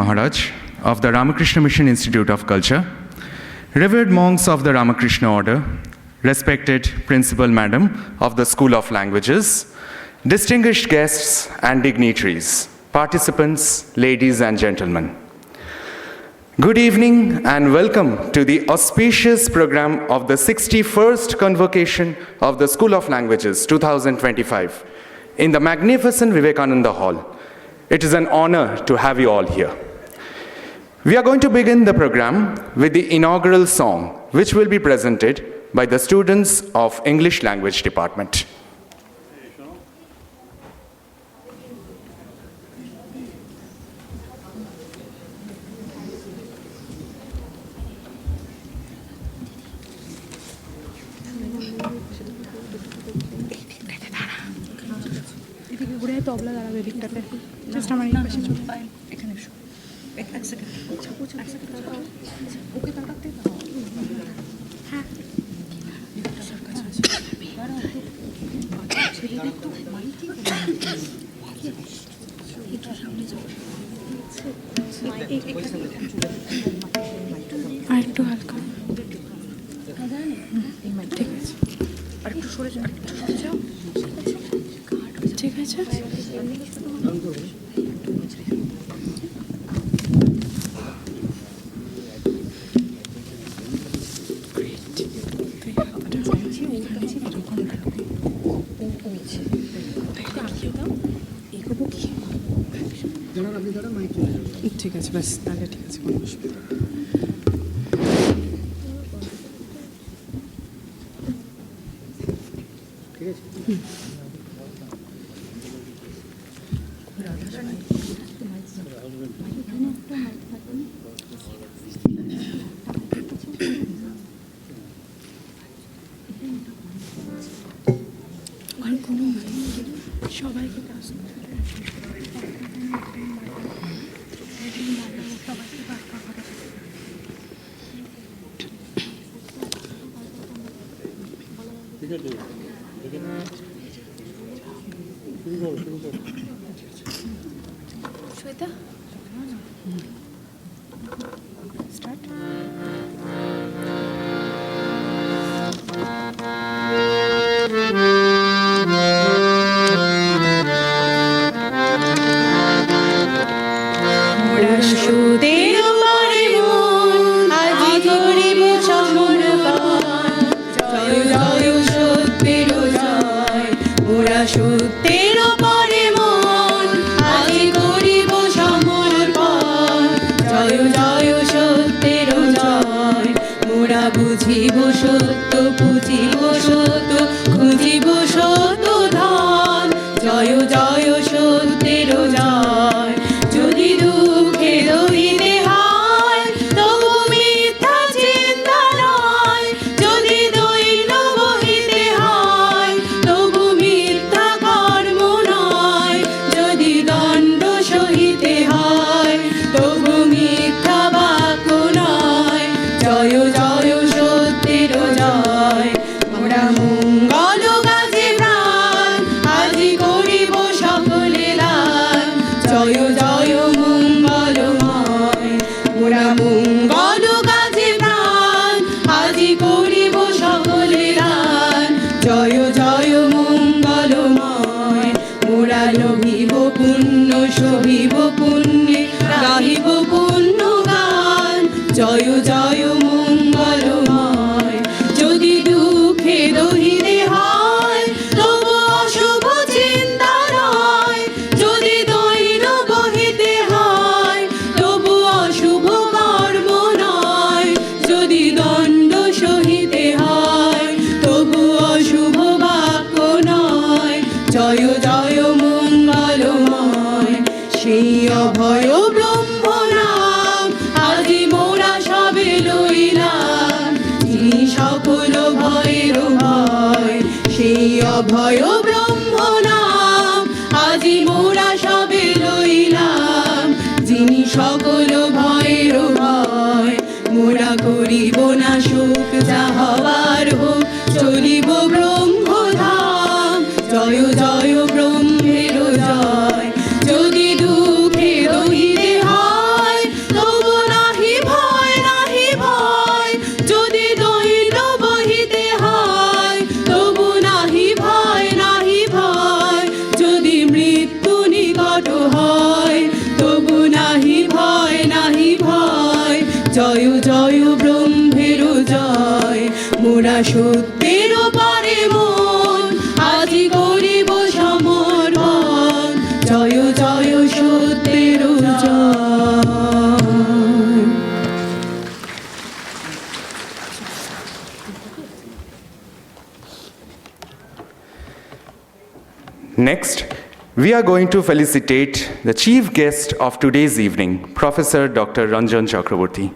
Maharaj of the Ramakrishna Mission Institute of Culture, revered monks of the Ramakrishna Order, respected Principal Madam of the School of Languages, distinguished guests and dignitaries, participants, ladies and gentlemen. Good evening and welcome to the auspicious program of the 61st Convocation of the School of Languages 2025 in the magnificent Vivekananda Hall. It is an honor to have you all here. We are going to begin the program with the inaugural song, which will be presented by the students of English Language Department. তবলা দাঁড়াবে দিকটাতে just আমার এই পাশে চলে এখানে এসো এক second ওকে তাকাতে দাও হ্যাঁ আর একটু হালকা ঠিক আছে আর একটু সরে যাও ঠিক আছে ঠিক আছে ব্যাস তাহলে ঠিক আছে কোনো অসুবিধা ঠিক আছে আর কোনো সবাইকে কাজ শ্বেতা স্টার্ট বুঝিব সত্য বুঝিব সত্য খুঁজিব সত্য ধান জয় জয় সত্যের জয় যদি দুঃখে দহিতে হয় তবু মিথ্যা চিন্তা নয় যদি দৈন্য বহিতে হয় তবু মিথ্যা কর্ম নয় যদি দণ্ড সহিতে হয় তবু মিথ্যা বাক্য নয় জয় জয় মোরা মঙ্গল গাছে প্রাণ আজি করিব সকলে লাল জয় জয় মঙ্গলময় মোরা মঙ্গল গাছে প্রাণ আজি করিব সকলে লাল জয় জয় মঙ্গলময় মোরা লভিব পুণ্য শোভিব পুণ্যে গাহিব পুণ্য গান জয় জয় মঙ্গলময় যদি দুঃখে দহিতে হয় তবু অশুভ চিন্তা নয় যদি দৈন্য বহিতে হয় তবু অশুভ কর্ম নয় যদি দণ্ড সহিতে হয় তবু অশুভ বাক্য নয় জয় জয় মঙ্গলময় সেই অভয় ব্রহ্ম নাম আজি মোরা সবে লইলাম তিনি সকল ভয়ের ভয় সেই অভয় ব্রহ্ম নাম আজি মোরা সবে লইলাম যিনি সকল ভয়ের ভয় মোরা করিব না শোক যা হওয়ার হোক চলিব ব্রহ্মধাম জয় জয় ব্রহ্মের জয় যদি দুঃখে দহিতে হয় আমরা সত্যের পারে মন আজি করিব সমর্পণ জয় জয় সত্যের জয়। Next, we are going to felicitate the chief guest of today's evening, Professor Dr. Ranjan Chakraborty.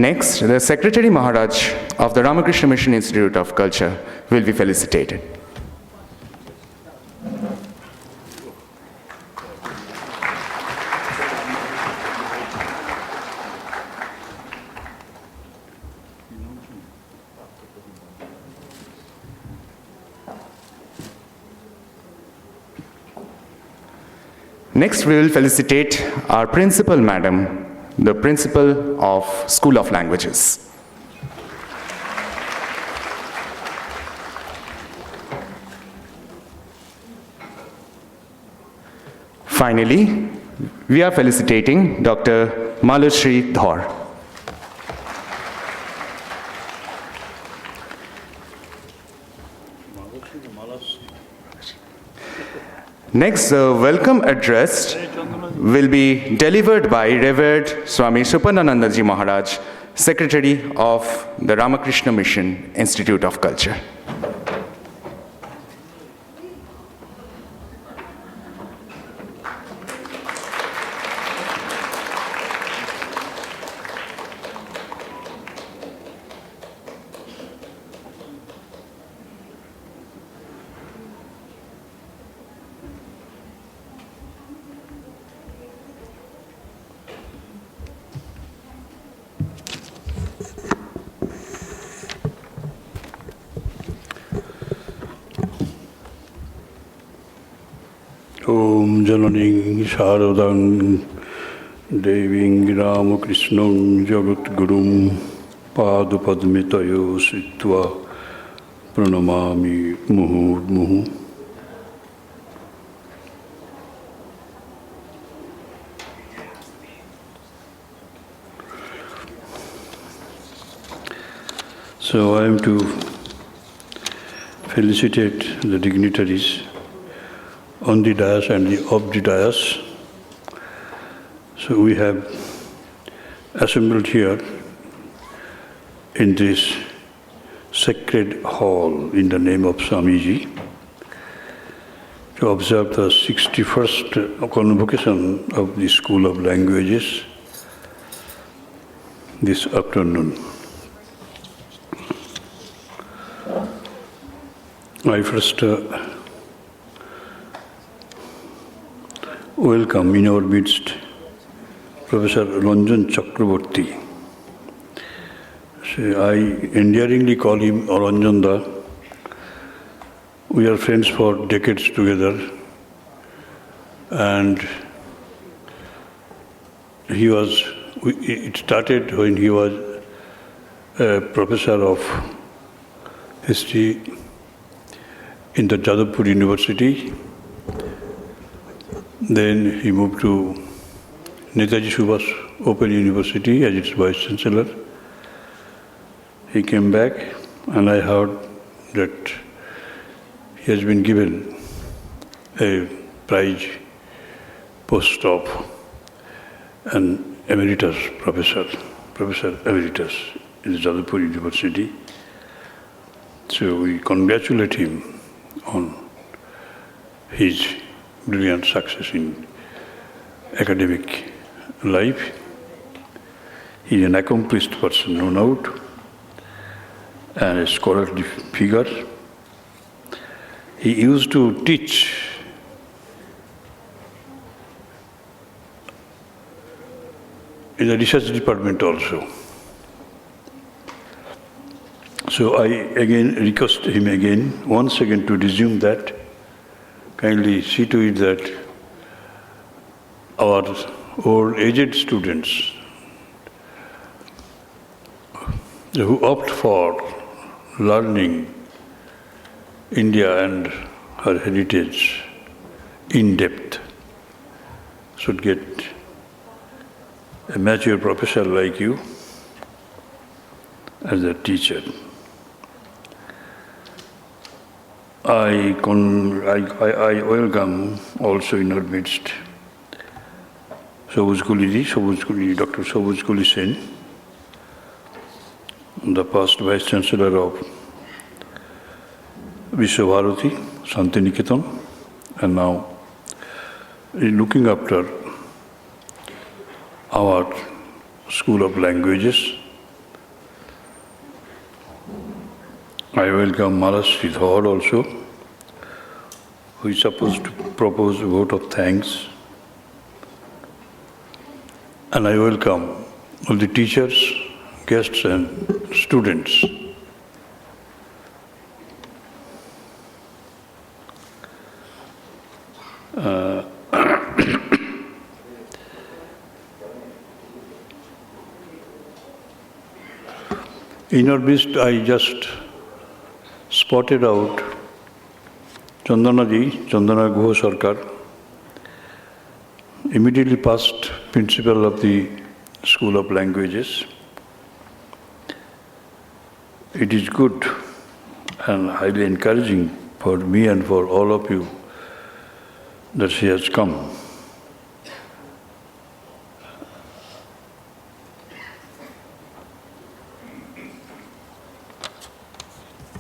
Next, the Secretary Maharaj of the Ramakrishna Mission Institute of Culture will be felicitated. Next, we will felicitate our Principal Madam, the Principal of School of Languages. Finally, we are felicitating Dr. Malushree Dhor. Next, the welcome address will be delivered by Revered Swami Supananandaji Maharaj, Secretary of the Ramakrishna Mission Institute of Culture. Om Jalaning Sharadang Deving Ramakrishnam Jagat Gurum Padupadmitayo Sitva Pranamami Muhur Muhu. So I am to felicitate the dignitaries on the dais and off the dais. So we have assembled here in this sacred hall in the name of Swamiji to observe the 61st Convocation of the School of Languages this afternoon. I first welcome in our midst Professor Ranjan Chakraborty. So I endearingly call him Ranjanda. We are friends for decades together, and it started when he was a professor of history in the Jadavpur University. Then he moved to Netaji Subhash Open University as its Vice Chancellor. He came back and I heard that he has been given a prize post of an emeritus professor emeritus in the Jadavpur University. So we congratulate him on his brilliant success in academic life. He is an accomplished person, no doubt, and a scholarly figure. He used to teach in the research department also. So I again request him again, once again, to resume that. Kindly see to it that our old aged students who opt for learning India and her heritage in depth should get a mature professor like you as a teacher. I welcome also in our midst Dr. Sobhuj Kuli Sen, the past Vice Chancellor of Vishwabharati, Santiniketan, and now looking after our School of Languages. I welcome Malas Sridhar also, who is supposed to propose a vote of thanks. And I welcome all the teachers, guests and students. In our midst, I just spotted out Chandana Guha Sarkar, immediately past principal of the School of Languages. It is good and highly encouraging for me and for all of you that she has come.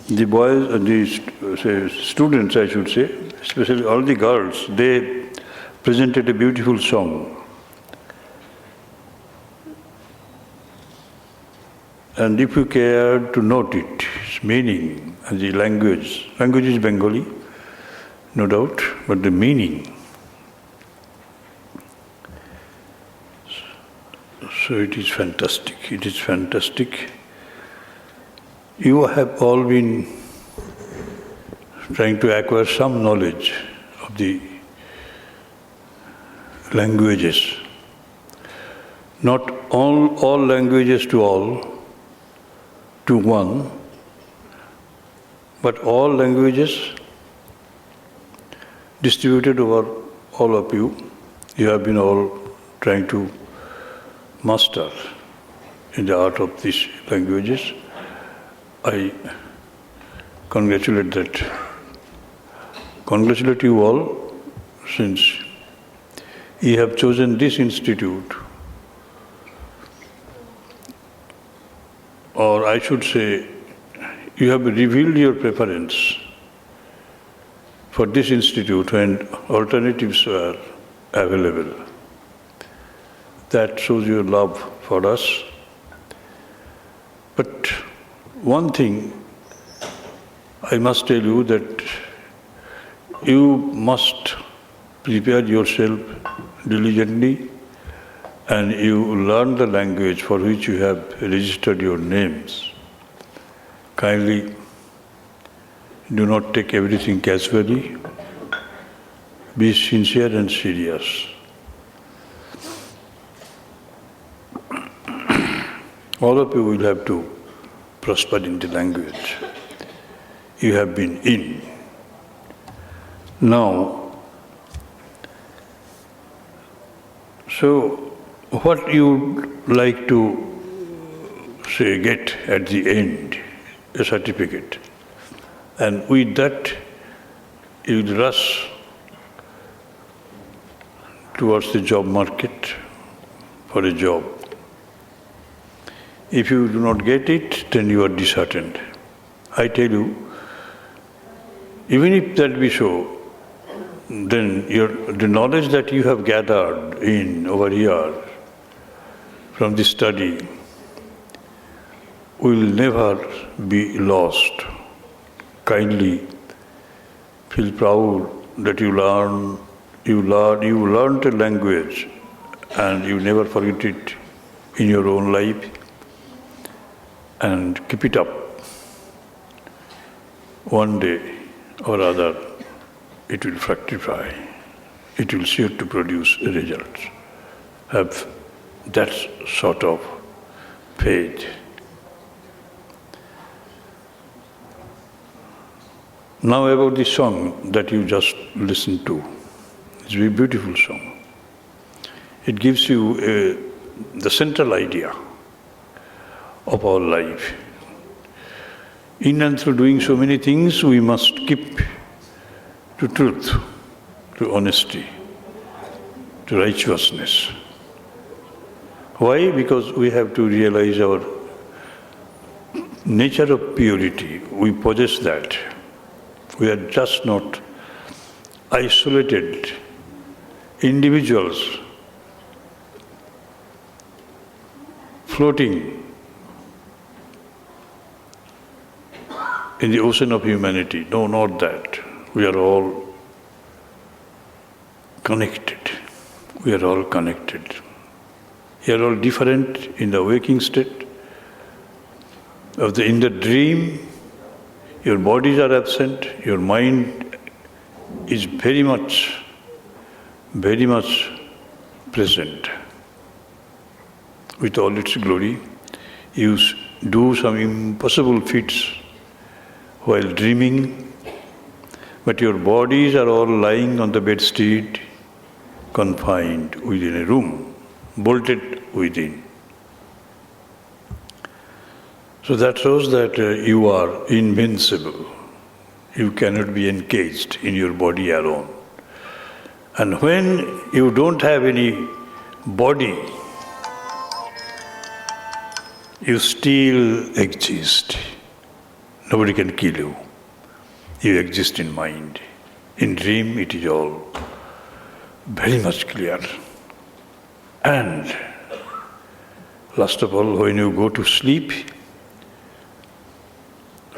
The boys, the students, I should say, especially all the girls, they presented a beautiful song. And if you care to note its meaning and the language is Bengali, no doubt, but the meaning. So it is fantastic, it is fantastic. You have all been trying to acquire some knowledge of the languages. Not all languages to one, but all languages distributed over all of you. You have been all trying to master in the art of these languages. I congratulate you all, since you have chosen this institute, or I should say, you have revealed your preference for this institute when alternatives were available. That shows your love for us. But one thing I must tell you, that you must prepare yourself diligently and you learn the language for which you have registered your names. Kindly do not take everything casually. Be sincere and serious. All of you will have to prosper in the language you have been in. Now, so what you like to say get at the end, a certificate, and with that you will rush towards the job market for a job. If you do not get it, then you are disheartened. I tell you, even if that be so, then the knowledge that you have gathered in over here from the study will never be lost. Kindly feel proud that you learned a language and you never forget it in your own life, and keep it up. one day or other it will fructify. It will sure to produce results. Have that sort of faith. Now about the song that you just listened to. It's a very beautiful song. It gives you the central idea of our life. In and through doing so many things, we must keep to truth, to honesty, to righteousness. Why? Because we have to realize our nature of purity. We possess that. We are just not isolated individuals floating in the ocean of humanity. No, not that. We are all connected. We are all connected. We are all different in the waking state. In the dream, your bodies are absent, your mind is very much present with all its glory. You do some impossible feats while dreaming, but your bodies are all lying on the bedstead, confined within a room, bolted within. So that shows that you are invincible. You cannot be encaged in your body alone. And when you don't have any body, you still exist. Nobody can kill you. You exist in mind. In dream, it is all very much clear. And last of all, when you go to sleep,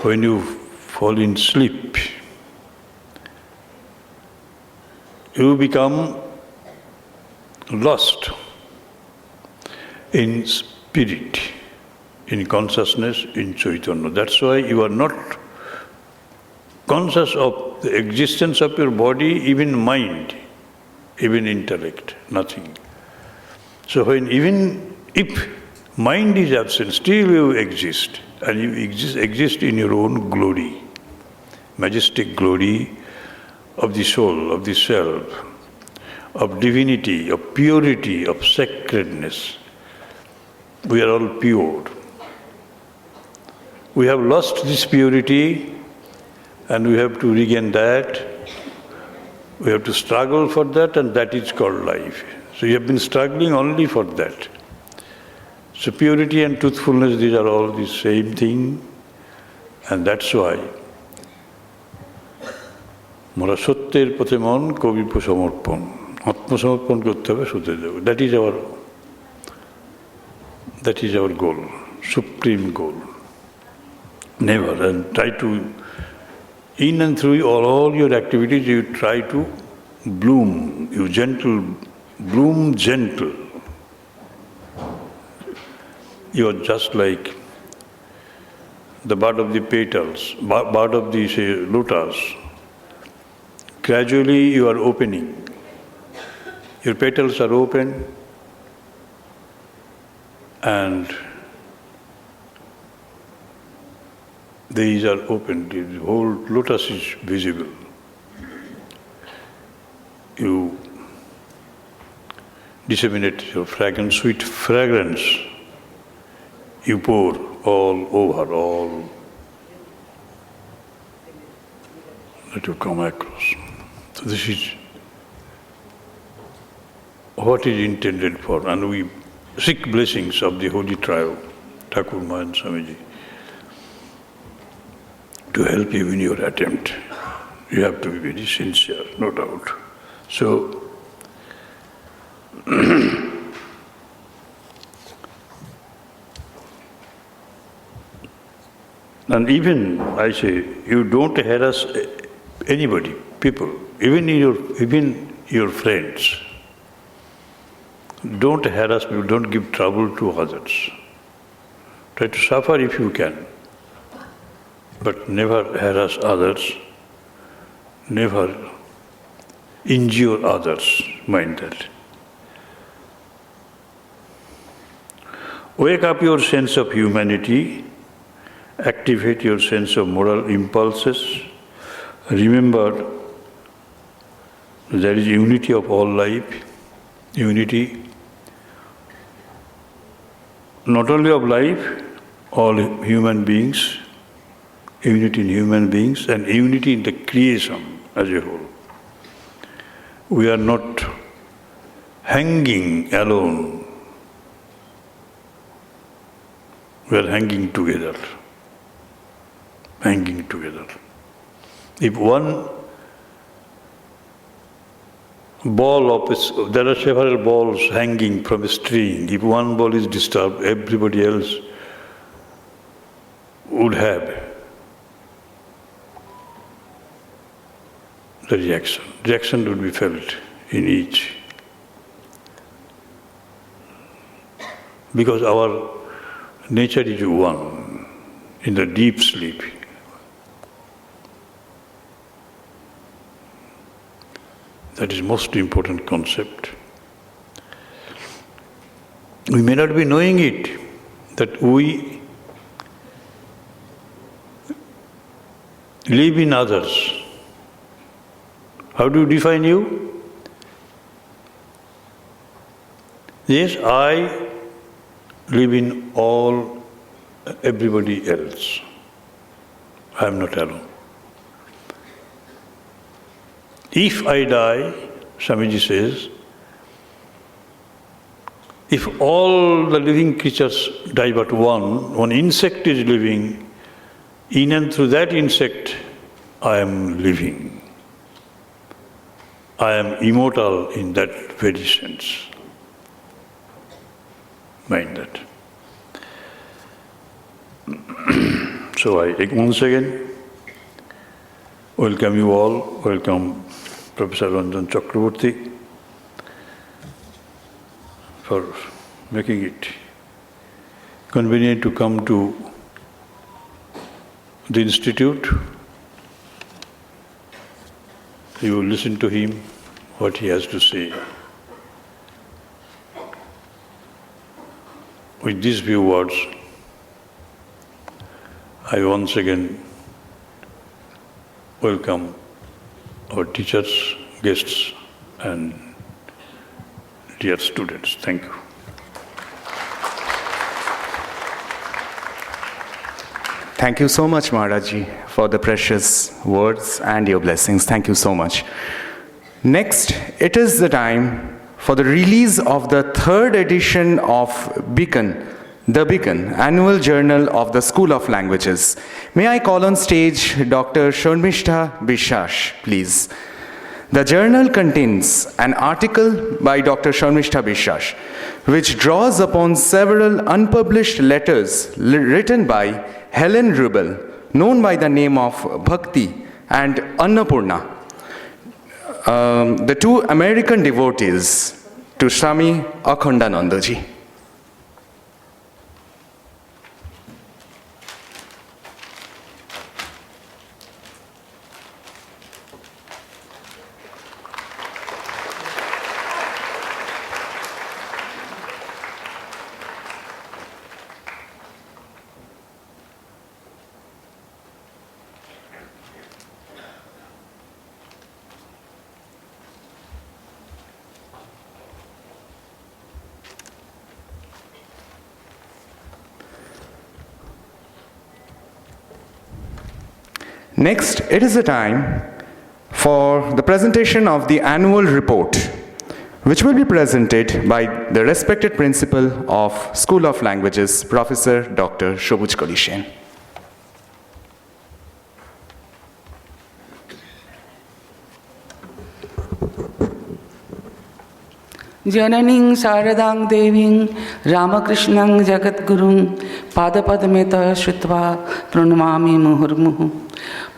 when you fall in sleep, you become lost in spirit, in consciousness, in Chaitanya. That's why you are not conscious of the existence of your body, even mind, even intellect, nothing. So even if mind is absent, still you exist, and you exist in your own glory, majestic glory of the soul, of the self, of divinity, of purity, of sacredness. We are all pure. We have lost this purity and we have to regain that. We have to struggle for that, and that is called life. So you have been struggling only for that. So purity and truthfulness, these are all the same thing, and that's why মোরা সত্যের পথে মন কবির সমর্পণ আত্মসমর্পণ করতে হবে সত্যের দেব. That is our goal, supreme goal. Never, and try to, in and through all your activities, you try to bloom, you bloom gentle. You are just like the bud of the petals, bud of the lotus. Gradually you are opening. Your petals are open and these are open. The whole lotus is visible. You disseminate your fragrance, sweet fragrance. You pour all over, all that you come across. So this is what is intended for, and we seek blessings of the Holy Trio, Thakur Mahan Swamiji, to help you in your attempt. You have to be very sincere, no doubt. So, and even, I say, you don't harass anybody, people, even your friends. Don't harass people, don't give trouble to others. Try to suffer if you can. but never harass others, never injure others. Mind that. Wake up your sense of humanity, activate your sense of moral impulses. Remember, there is unity of all life, unity not only of life, all human beings, unity in human beings, and unity in the creation as a whole. We are not hanging alone. We are hanging together. Hanging together. If one ball of there are several balls hanging from a string. If one ball is disturbed, everybody else would have the reaction. Reaction would be felt in each. Because our nature is one in the deep sleep. That is most important concept. We may not be knowing it, that we live in others. How do you define you? Yes, I live in everybody else. I am not alone. If I die, Swamiji says, if all the living creatures die but one insect is living, in and through that insect I am living. I am immortal in that very sense. Mind that. So I once again welcome you all, welcome Professor Ranjan Chakraborty for making it convenient to come to the institute. You will listen to him, what he has to say. With these few words, I once again welcome our teachers, guests, and dear students. Thank you. Thank you so much, Maharaji, for the precious words and your blessings. Thank you so much. Next, it is the time for the release of the third edition of The Beacon, Annual Journal of the School of Languages. May I call on stage Dr. Sharmishta Biswas, please. The journal contains an article by Dr. Sharmishta Biswas, which draws upon several unpublished letters written by Helen Rubel, known by the name of Bhakti, and Annapurna, the two American devotees to Swami Akhandanandaji. Next, it is the time for the presentation of the annual report, which will be presented by the respected principal of School of Languages, Professor Dr. Shobuj Kolishen. Jananiं Sharadang Deving Ramakrishnang Jagatgurung Padapadameta Shrutva Pranamami Muhurmuhu.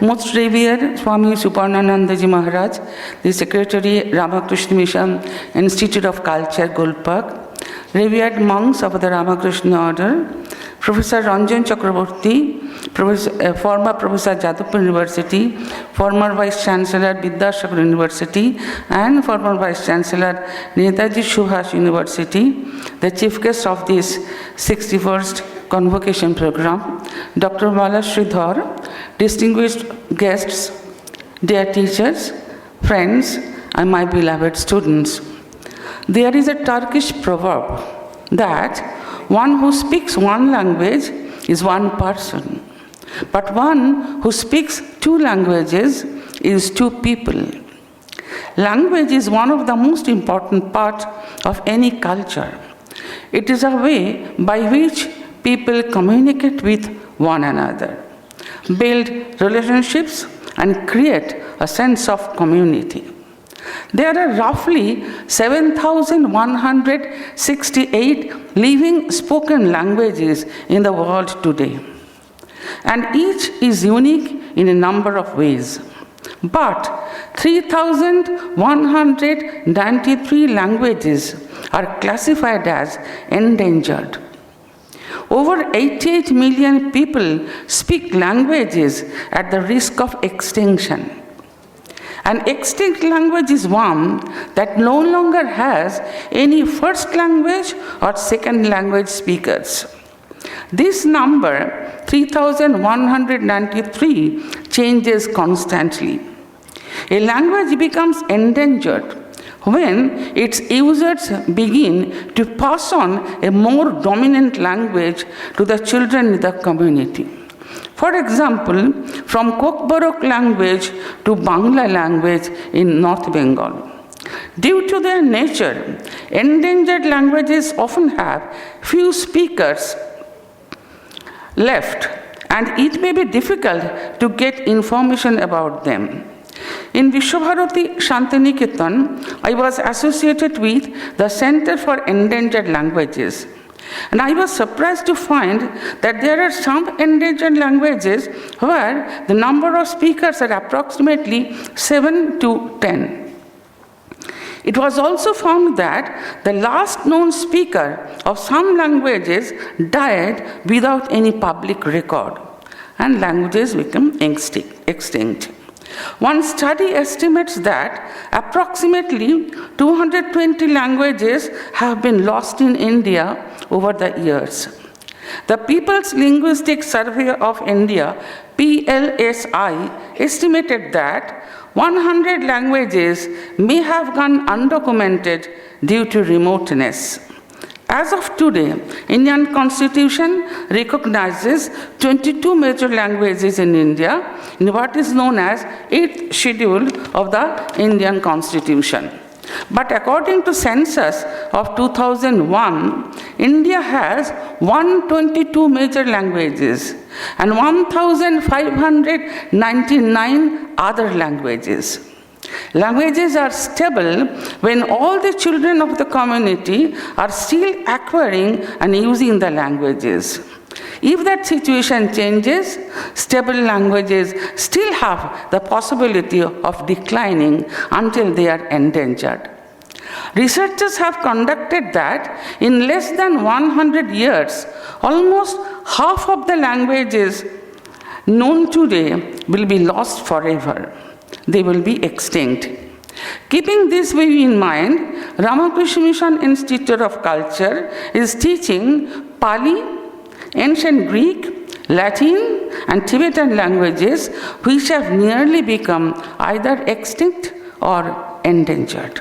Most revered Swami Suparnanandaji Maharaj, the Secretary, Ramakrishna Mission, Institute of Culture, Gulpark, revered monks of the Ramakrishna Order, Professor Ranjan Chakraborty, former Professor Jadavpur University, former Vice Chancellor Vidyasagar University, and former Vice Chancellor Netaji Subhash University, the chief guest of this 61st Convocation program, Dr. Mala Sridhar, distinguished guests, dear teachers, friends, and my beloved students. There is a Turkish proverb that one who speaks one language is one person, but one who speaks two languages is two people. Language is one of the most important parts of any culture. It is a way by which people communicate with one another, build relationships, and create a sense of community. There are roughly 7,168 living spoken languages in the world today, and each is unique in a number of ways. But 3,193 languages are classified as endangered. Over 88 million people speak languages at the risk of extinction. An extinct language is one that no longer has any first language or second language speakers. This number, 3,193, changes constantly. A language becomes endangered when its users begin to pass on a more dominant language to the children in the community. For example, from Kokborok language to Bangla language in North Bengal. Due to their nature, endangered languages often have few speakers left, and it may be difficult to get information about them. In Vishwabharati Shantiniketan, I was associated with the Center for Endangered Languages. And I was surprised to find that there are some endangered languages where the number of speakers are approximately 7 to 10. It was also found that the last known speaker of some languages died without any public record, and languages become extinct. One study estimates that approximately 220 languages have been lost in India over the years. The People's Linguistic Survey of India, PLSI, estimated that 100 languages may have gone undocumented due to remoteness. As of today, Indian Constitution recognizes 22 major languages in India in what is known as 8th Schedule of the Indian Constitution. But according to census of 2001, India has 122 major languages and 1,599 other languages. Languages are stable when all the children of the community are still acquiring and using the languages. If that situation changes, stable languages still have the possibility of declining until they are endangered. Researchers have conducted that in less than 100 years, almost half of the languages known today will be lost forever. They will be extinct. Keeping this view in mind, Ramakrishna Mission Institute of Culture is teaching Pali, Ancient Greek, Latin, and Tibetan languages which have nearly become either extinct or endangered.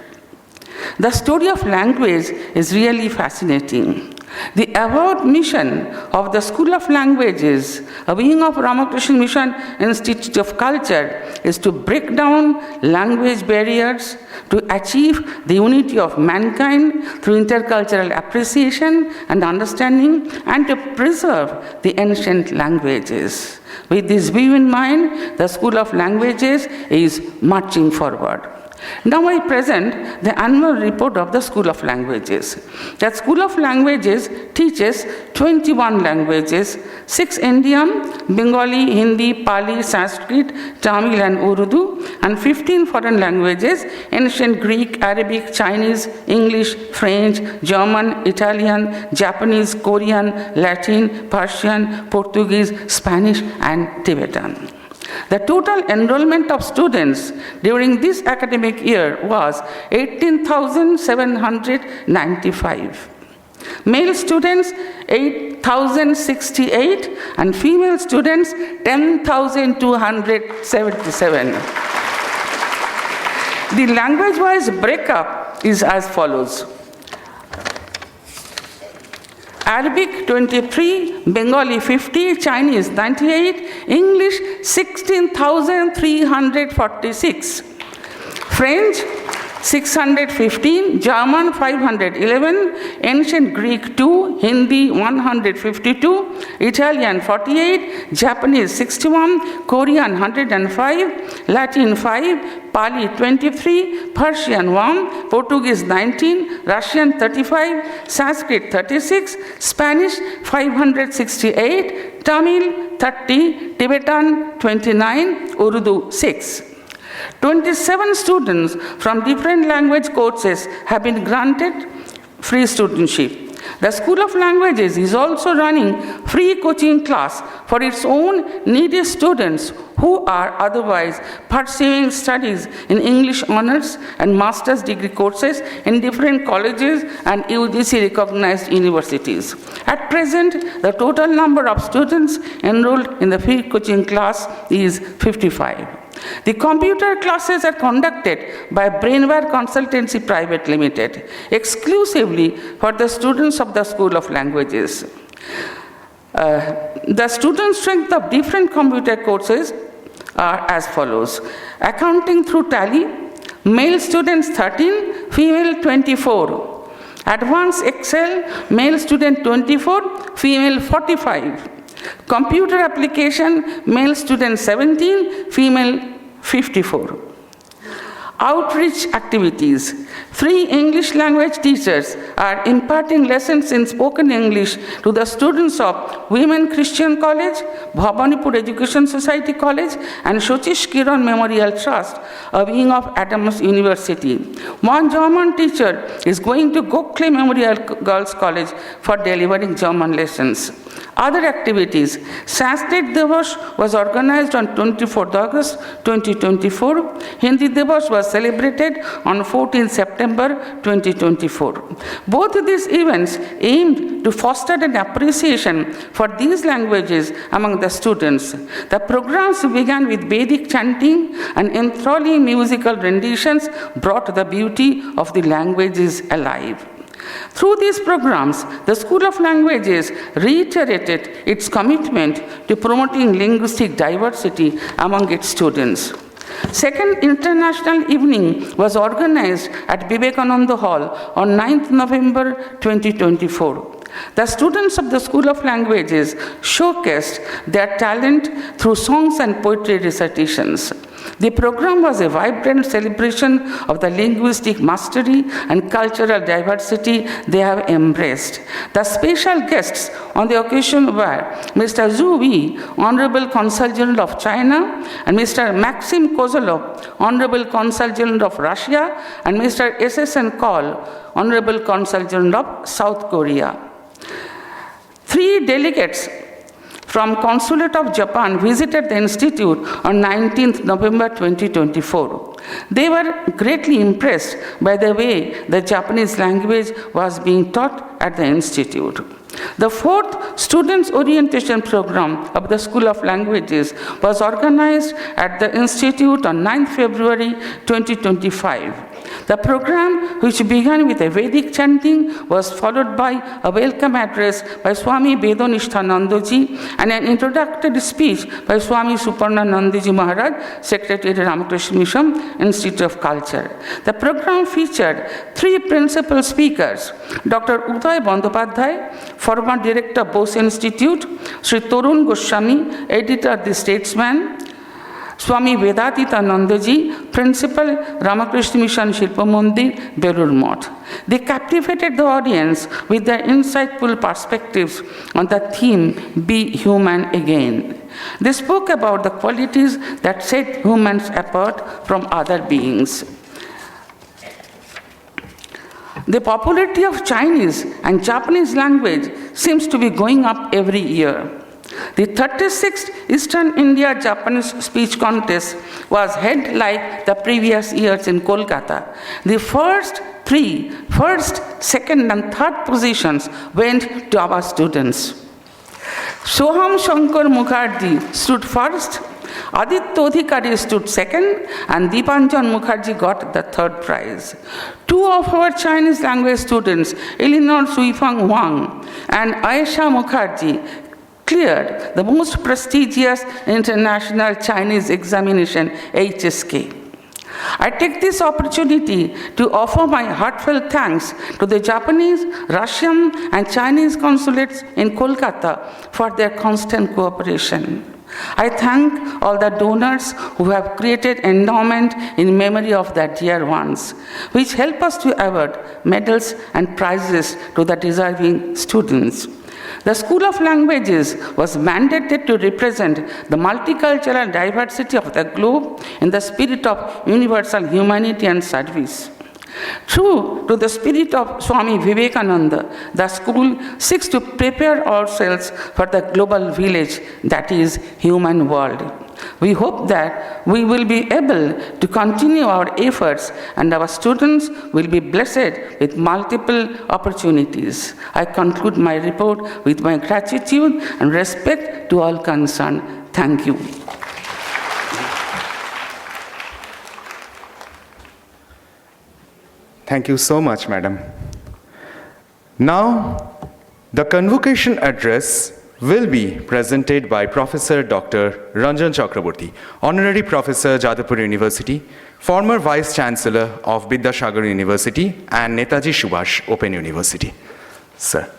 The story of language is really fascinating. The avowed mission of the School of Languages, a wing of Ramakrishna Mission Institute of Culture, is to break down language barriers, to achieve the unity of mankind through intercultural appreciation and understanding, and to preserve the ancient languages. With this view in mind, the School of Languages is marching forward. Now I present the annual report of the School of Languages. The School of Languages teaches 21 languages, 6 Indian, Bengali, Hindi, Pali, Sanskrit, Tamil and Urdu, and 15 foreign languages, ancient Greek, Arabic, Chinese, English, French, German, Italian, Japanese, Korean, Latin, Persian, Portuguese, Spanish, and Tibetan. The total enrollment of students during this academic year was 18,795. Male students 8,068 and female students 10,277. The language-wise breakup is as follows. Arabic 23, Bengali 50, Chinese 98, English 16,346, French 615, German 511, Ancient Greek 2, Hindi 152, Italian 48, Japanese 61, Korean 105, Latin 5, Pali 23, Persian 1, Portuguese 19, Russian 35, Sanskrit 36, Spanish 568, Tamil 30, Tibetan 29, Urdu 6. 27 students from different language courses have been granted free studentship. The School of Languages is also running free coaching class for its own needy students who are otherwise pursuing studies in English honors and master's degree courses in different colleges and UGC recognized universities. At present, the total number of students enrolled in the free coaching class is 55. The computer classes are conducted by Brainware Consultancy Private Limited, exclusively for the students of the School of Languages. The student strength of different computer courses are as follows. Accounting through Tally, male students 13, female 24. Advanced Excel, male student 24, female 45. Computer application, male student 17, female 54. Outreach activities. 3 English language teachers are imparting lessons in spoken English to the students of Women Christian College, Bhabanipur Education Society College, and Shotish Kiran Memorial Trust, a wing of Adams University. 1 German teacher is going to Gokhale Memorial Girls College for delivering German lessons. Other activities. Sanskrit Divas was organized on 24th August 2024. Hindi Divas was celebrated on 14th September 2024. Both of these events aimed to foster an appreciation for these languages among the students. The programs began with Vedic chanting and enthralling musical renditions brought the beauty of the languages alive. Through these programs, the School of Languages reiterated its commitment to promoting linguistic diversity among its students. Second International Evening was organized at Vivekananda Hall on 9th November 2024. The students of the School of Languages showcased their talent through songs and poetry recitations. The program was a vibrant celebration of the linguistic mastery and cultural diversity they have embraced. The special guests on the occasion were Mr. Zhu Wei, Honorable Consul General of China, and Mr. Maxim Kozolov, Honorable Consul General of Russia, and Mr. S.S.N. Kaul, Honorable Consul General of South Korea. 3 delegates from Consulate of Japan visited the institute on 19th November 2024. They were greatly impressed by the way the Japanese language was being taught at the institute. The 4th Students Orientation Program of the School of Languages was organized at the institute on 9th February 2025. The program, which began with a Vedic chanting, was followed by a welcome address by Swami Vedonishtanandaji and an introductory speech by Swami Suparnanandaji Maharaj, Secretary Ramakrishna Mission, Institute of Culture. The program featured 3 principal speakers: Dr. Uday Bandyopadhyay, former Director of Bose Institute; Sri Torun Goswami, Editor of The Statesman; Swami Vedatita Nandaji, Principal, Ramakrishna Mission Shilpa Mandir, Belur Math. They captivated the audience with their insightful perspectives on the theme, Be Human Again. They spoke about the qualities that set humans apart from other beings. The popularity of Chinese and Japanese language seems to be going up every year. The 36th Eastern India Japanese Speech Contest was held like the previous years in Kolkata. The first, second, and third positions went to our students. Soham Shankar Mukherjee stood first, Aditya Adhikari stood second, and Deepanjan Mukherjee got the third prize. Two of our Chinese language students, Eleanor Suifang Wang and Aisha Mukherjee, cleared the most prestigious international Chinese examination, HSK. I take this opportunity to offer my heartfelt thanks to the Japanese, Russian, and Chinese consulates in Kolkata for their constant cooperation. I thank all the donors who have created endowment in memory of their dear ones, which help us to award medals and prizes to the deserving students. The School of Languages was mandated to represent the multicultural diversity of the globe in the spirit of universal humanity and service. True to the spirit of Swami Vivekananda, the school seeks to prepare ourselves for the global village that is human world. We hope that we will be able to continue our efforts and our students will be blessed with multiple opportunities. I conclude my report with my gratitude and respect to all concerned. Thank you. Thank you so much, Madam. Now, the convocation address will be presented by Professor Dr. Ranjan Chakraborty, Honorary Professor, Jadavpur University, former Vice Chancellor of Vidyasagar University and Netaji Subhash Open University. Sir.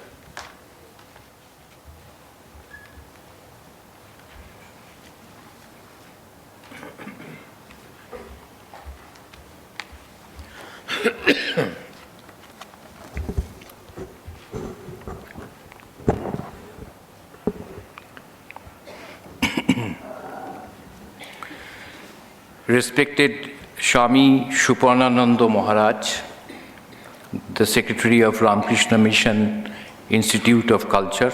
Respected Swami Shupanananda Maharaj, the Secretary of Ramakrishna Mission Institute of Culture,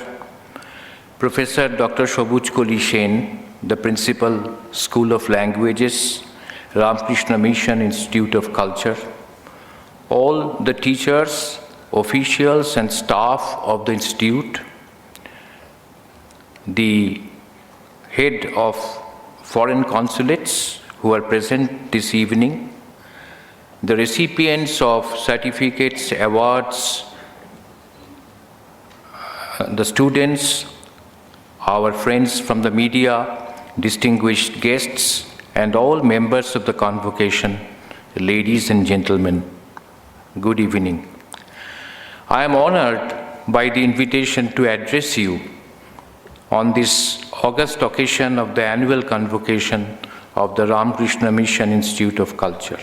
Professor Dr. Shobuj Koli Sen, the Principal, School of Languages, Ramakrishna Mission Institute of Culture, all the teachers, officials and staff of the institute, the head of foreign consulates who are present this evening, the recipients of certificates, awards, the students, our friends from the media, distinguished guests, and all members of the convocation, ladies and gentlemen, good evening. I am honored by the invitation to address you on this august occasion of the annual convocation of the Ramakrishna Mission Institute of Culture.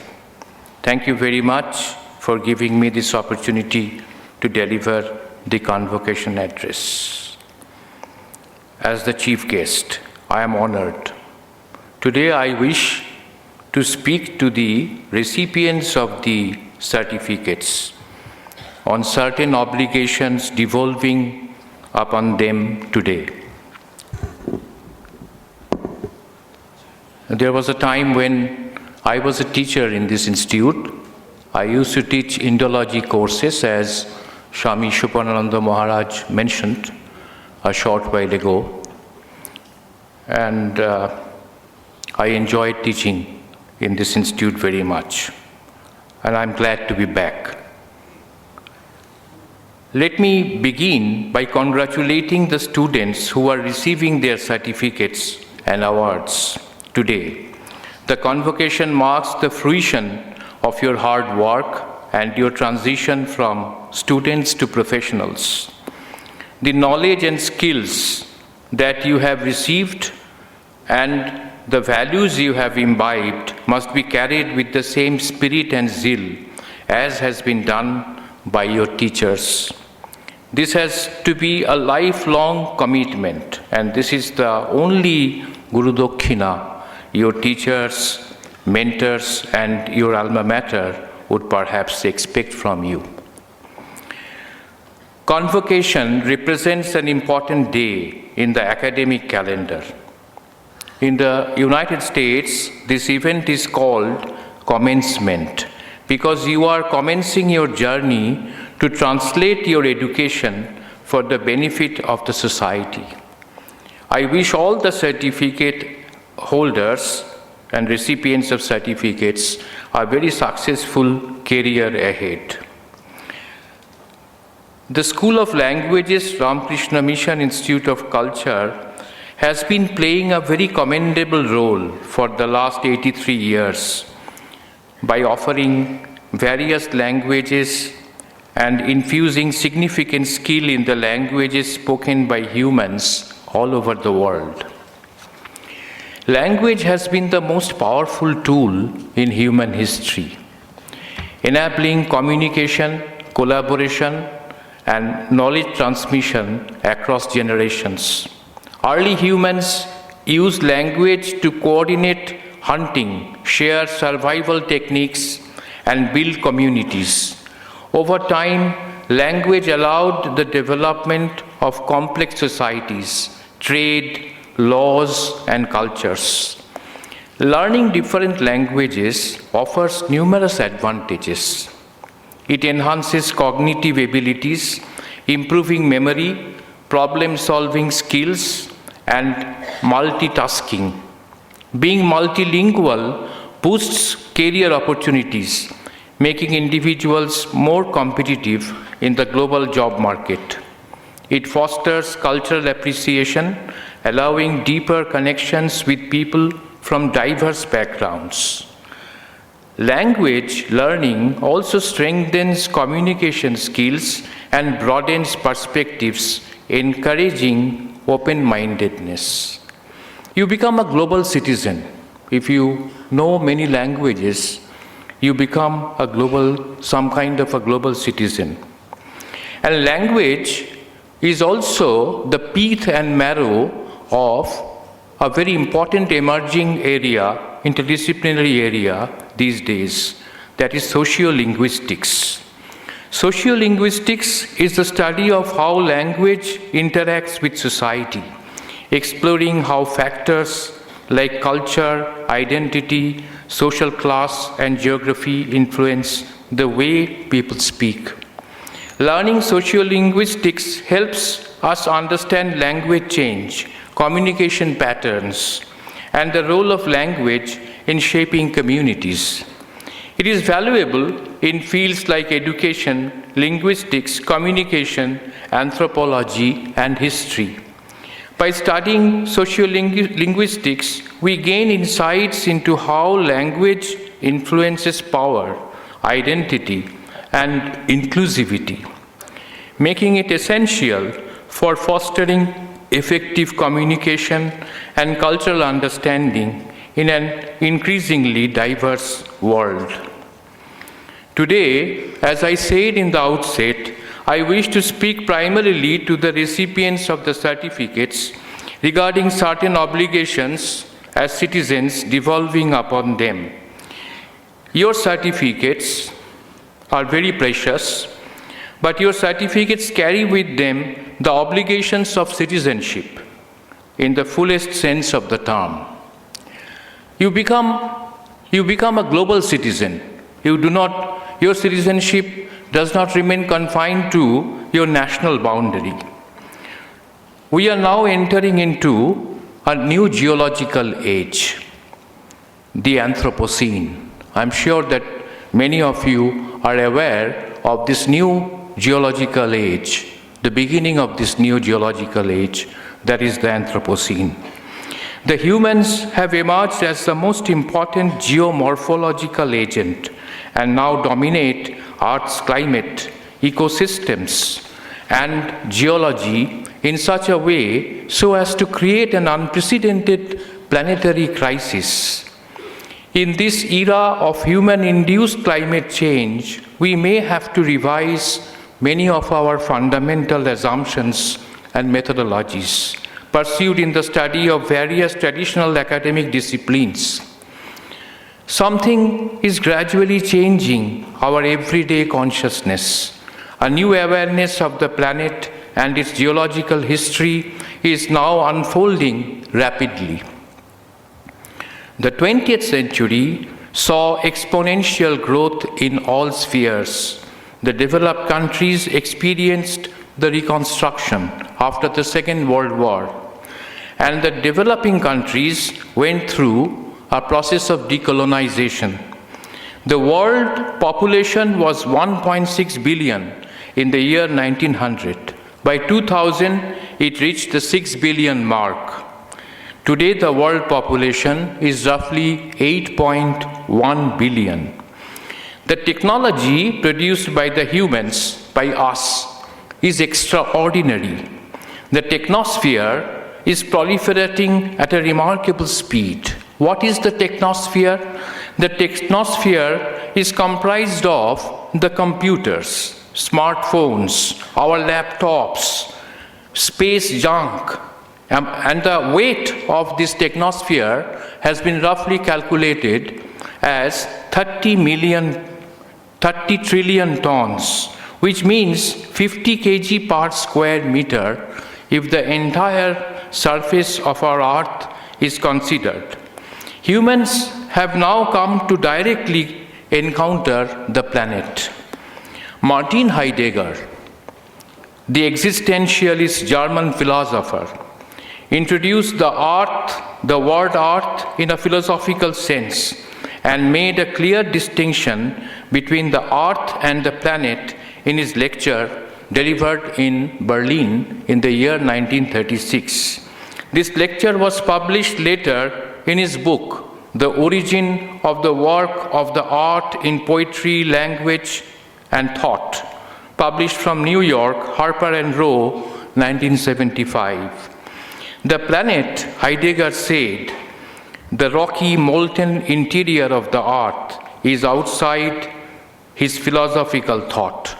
Thank you very much for giving me this opportunity to deliver the convocation address. As the chief guest, I am honored. Today I wish to speak to the recipients of the certificates on certain obligations devolving upon them today. There was a time when I was a teacher in this institute. I used to teach Indology courses, as Swami Shupanananda Maharaj mentioned a short while ago. And I enjoyed teaching in this institute very much. And I'm glad to be back. Let me begin by congratulating the students who are receiving their certificates and awards today. The convocation marks the fruition of your hard work and your transition from students to professionals. The knowledge and skills that you have received and the values you have imbibed must be carried with the same spirit and zeal as has been done by your teachers. This has to be a lifelong commitment, and this is the only Guru Dakshina your teachers, mentors, and your alma mater would perhaps expect from you. Convocation represents an important day in the academic calendar. In the United States, this event is called commencement because you are commencing your journey to translate your education for the benefit of the society. I wish all the certificate holders and recipients of certificates a very successful career ahead. The School of Languages, Ramakrishna Mission Institute of Culture, has been playing a very commendable role for the last 83 years by offering various languages and infusing significant skill in the languages spoken by humans all over the world. Language has been the most powerful tool in human history, enabling communication, collaboration, and knowledge transmission across generations. Early humans used language to coordinate hunting, share survival techniques, and build communities. Over time, language allowed the development of complex societies, trade, laws, and cultures. Learning different languages offers numerous advantages. It enhances cognitive abilities, improving memory, problem-solving skills, and multitasking. Being multilingual boosts career opportunities, making individuals more competitive in the global job market. It fosters cultural appreciation, allowing deeper connections with people from diverse backgrounds. Language learning also strengthens communication skills and broadens perspectives, encouraging open-mindedness. You become a global citizen. If you know many languages, you become some kind of a global citizen. And language is also the pith and marrow of a very important emerging area, interdisciplinary area these days, that is sociolinguistics. Sociolinguistics is the study of how language interacts with society, exploring how factors like culture, identity, social class, and geography influence the way people speak. Learning sociolinguistics helps us understand language change, communication patterns, and the role of language in shaping communities. It is valuable in fields like education, linguistics, communication, anthropology, and history. By studying sociolinguistics, we gain insights into how language influences power, identity, and inclusivity, making it essential for fostering effective communication and cultural understanding in an increasingly diverse world. Today, as I said in the outset, I wish to speak primarily to the recipients of the certificates regarding certain obligations as citizens devolving upon them. Your certificates are very precious, but your certificates carry with them the obligations of citizenship in the fullest sense of the term. You become a global citizen. Your citizenship does not remain confined to your national boundary. We are now entering into a new geological age, the Anthropocene. I'm sure that many of you are aware of this new geological age, the beginning of this new geological age, that is the Anthropocene. The humans have emerged as the most important geomorphological agent and now dominate Earth's climate, ecosystems, and geology in such a way so as to create an unprecedented planetary crisis. In this era of human-induced climate change, we may have to revise many of our fundamental assumptions and methodologies pursued in the study of various traditional academic disciplines. Something is gradually changing our everyday consciousness. A new awareness of the planet and its geological history is now unfolding rapidly. The 20th century saw exponential growth in all spheres. The developed countries experienced the reconstruction after the Second World War, and the developing countries went through a process of decolonization. The world population was 1.6 billion in the year 1900. By 2000, it reached the 6 billion mark. Today, the world population is roughly 8.1 billion. The technology produced by the humans, by us, is extraordinary. The technosphere is proliferating at a remarkable speed. What is the technosphere? The technosphere is comprised of the computers, smartphones, our laptops, space junk, and the weight of this technosphere has been roughly calculated as 30 trillion tons, which means 50 kg per square meter if the entire surface of our Earth is considered. Humans have now come to directly encounter the planet. Martin Heidegger, the existentialist German philosopher, introduced the word earth in a philosophical sense and made a clear distinction between the earth and the planet in his lecture delivered in Berlin in the year 1936. This lecture was published later in his book, The Origin of the Work of the Art in Poetry, Language, and Thought, published from New York, Harper and Row, 1975. The planet, Heidegger said, the rocky, molten interior of the earth, is outside his philosophical thought.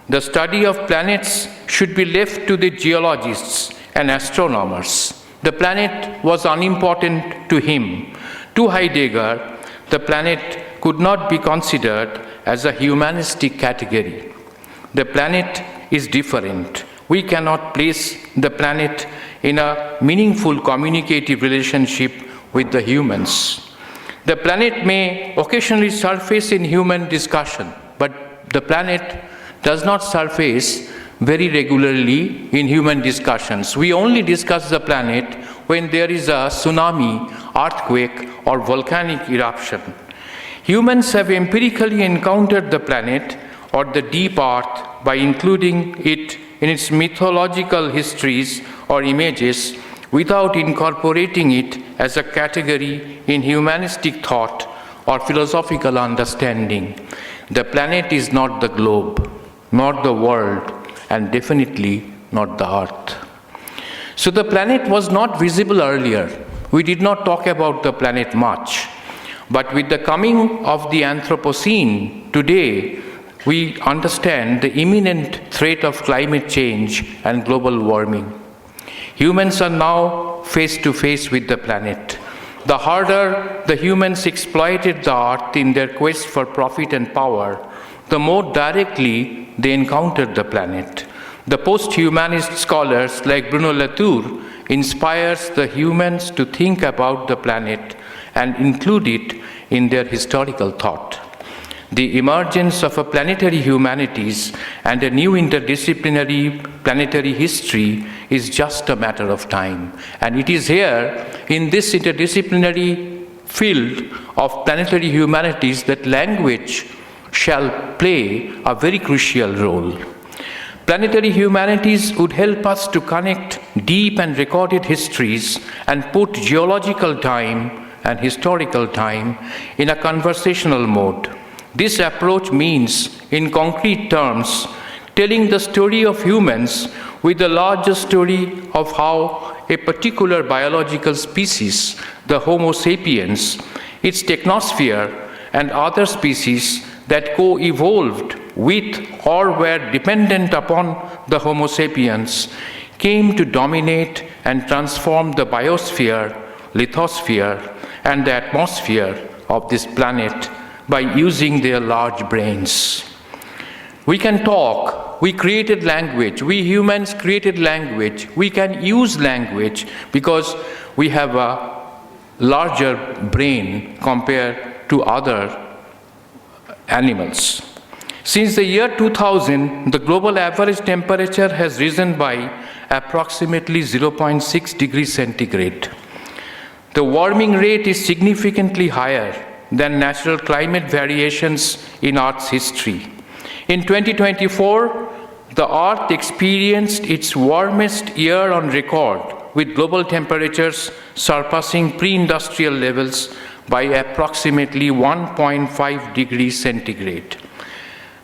The study of planets should be left to the geologists and astronomers. The planet was unimportant to him. To Heidegger, the planet could not be considered as a humanistic category. The planet is different. We cannot place the planet in a meaningful communicative relationship with the humans. The planet may occasionally surface in human discussion, but the planet does not surface very regularly in human discussions. We only discuss the planet when there is a tsunami, earthquake, or volcanic eruption. Humans have empirically encountered the planet or the deep earth by including it in its mythological histories or images without incorporating it as a category in humanistic thought or philosophical understanding. The planet is not the globe, not the world, and definitely not the earth. So the planet was not visible earlier. We did not talk about the planet much. But with the coming of the Anthropocene, today we understand the imminent threat of climate change and global warming. Humans are now face to face with the planet. The harder the humans exploited the earth in their quest for profit and power, the more directly they encountered the planet. The post-humanist scholars like Bruno Latour inspires the humans to think about the planet and include it in their historical thought. The emergence of a planetary humanities and a new interdisciplinary planetary history is just a matter of time. And it is here, in this interdisciplinary field of planetary humanities, that language shall play a very crucial role. Planetary humanities would help us to connect deep and recorded histories and put geological time and historical time in a conversational mode. This approach means, in concrete terms, telling the story of humans with the larger story of how a particular biological species, the Homo sapiens, its technosphere, and other species that co-evolved with or were dependent upon the Homo sapiens came to dominate and transform the biosphere, lithosphere, and the atmosphere of this planet by using their large brains. We can talk, we created language, we humans created language, we can use language because we have a larger brain compared to other animals. Since the year 2000, the global average temperature has risen by approximately 0.6 degrees centigrade. The warming rate is significantly higher than natural climate variations in Earth's history. In 2024, the Earth experienced its warmest year on record, with global temperatures surpassing pre-industrial levels by approximately 1.5 degrees centigrade.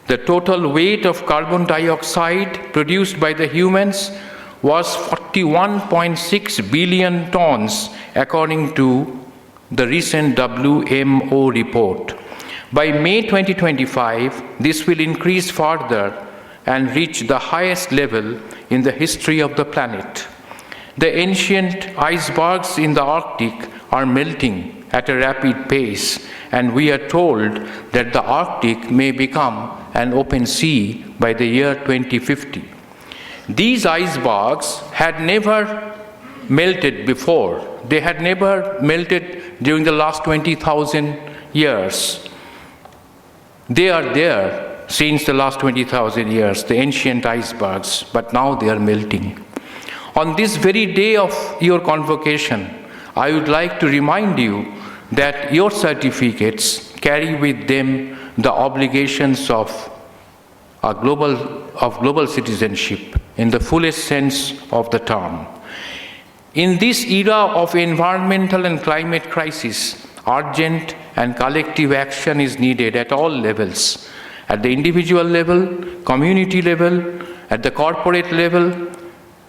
The total weight of carbon dioxide produced by the humans was 41.6 billion tons, according to the recent WMO report. By May 2025, this will increase further and reach the highest level in the history of the planet. The ancient icebergs in the Arctic are melting at a rapid pace, and we are told that the Arctic may become an open sea by the year 2050. These icebergs had never melted before. They had never melted during the last 20,000 years. They are there since the last 20,000 years, the ancient icebergs, but now they are melting. On this very day of your convocation, I would like to remind you that your certificates carry with them the obligations of global citizenship in the fullest sense of the term. In this era of environmental and climate crisis, urgent and collective action is needed at all levels, at the individual level, community level, at the corporate level,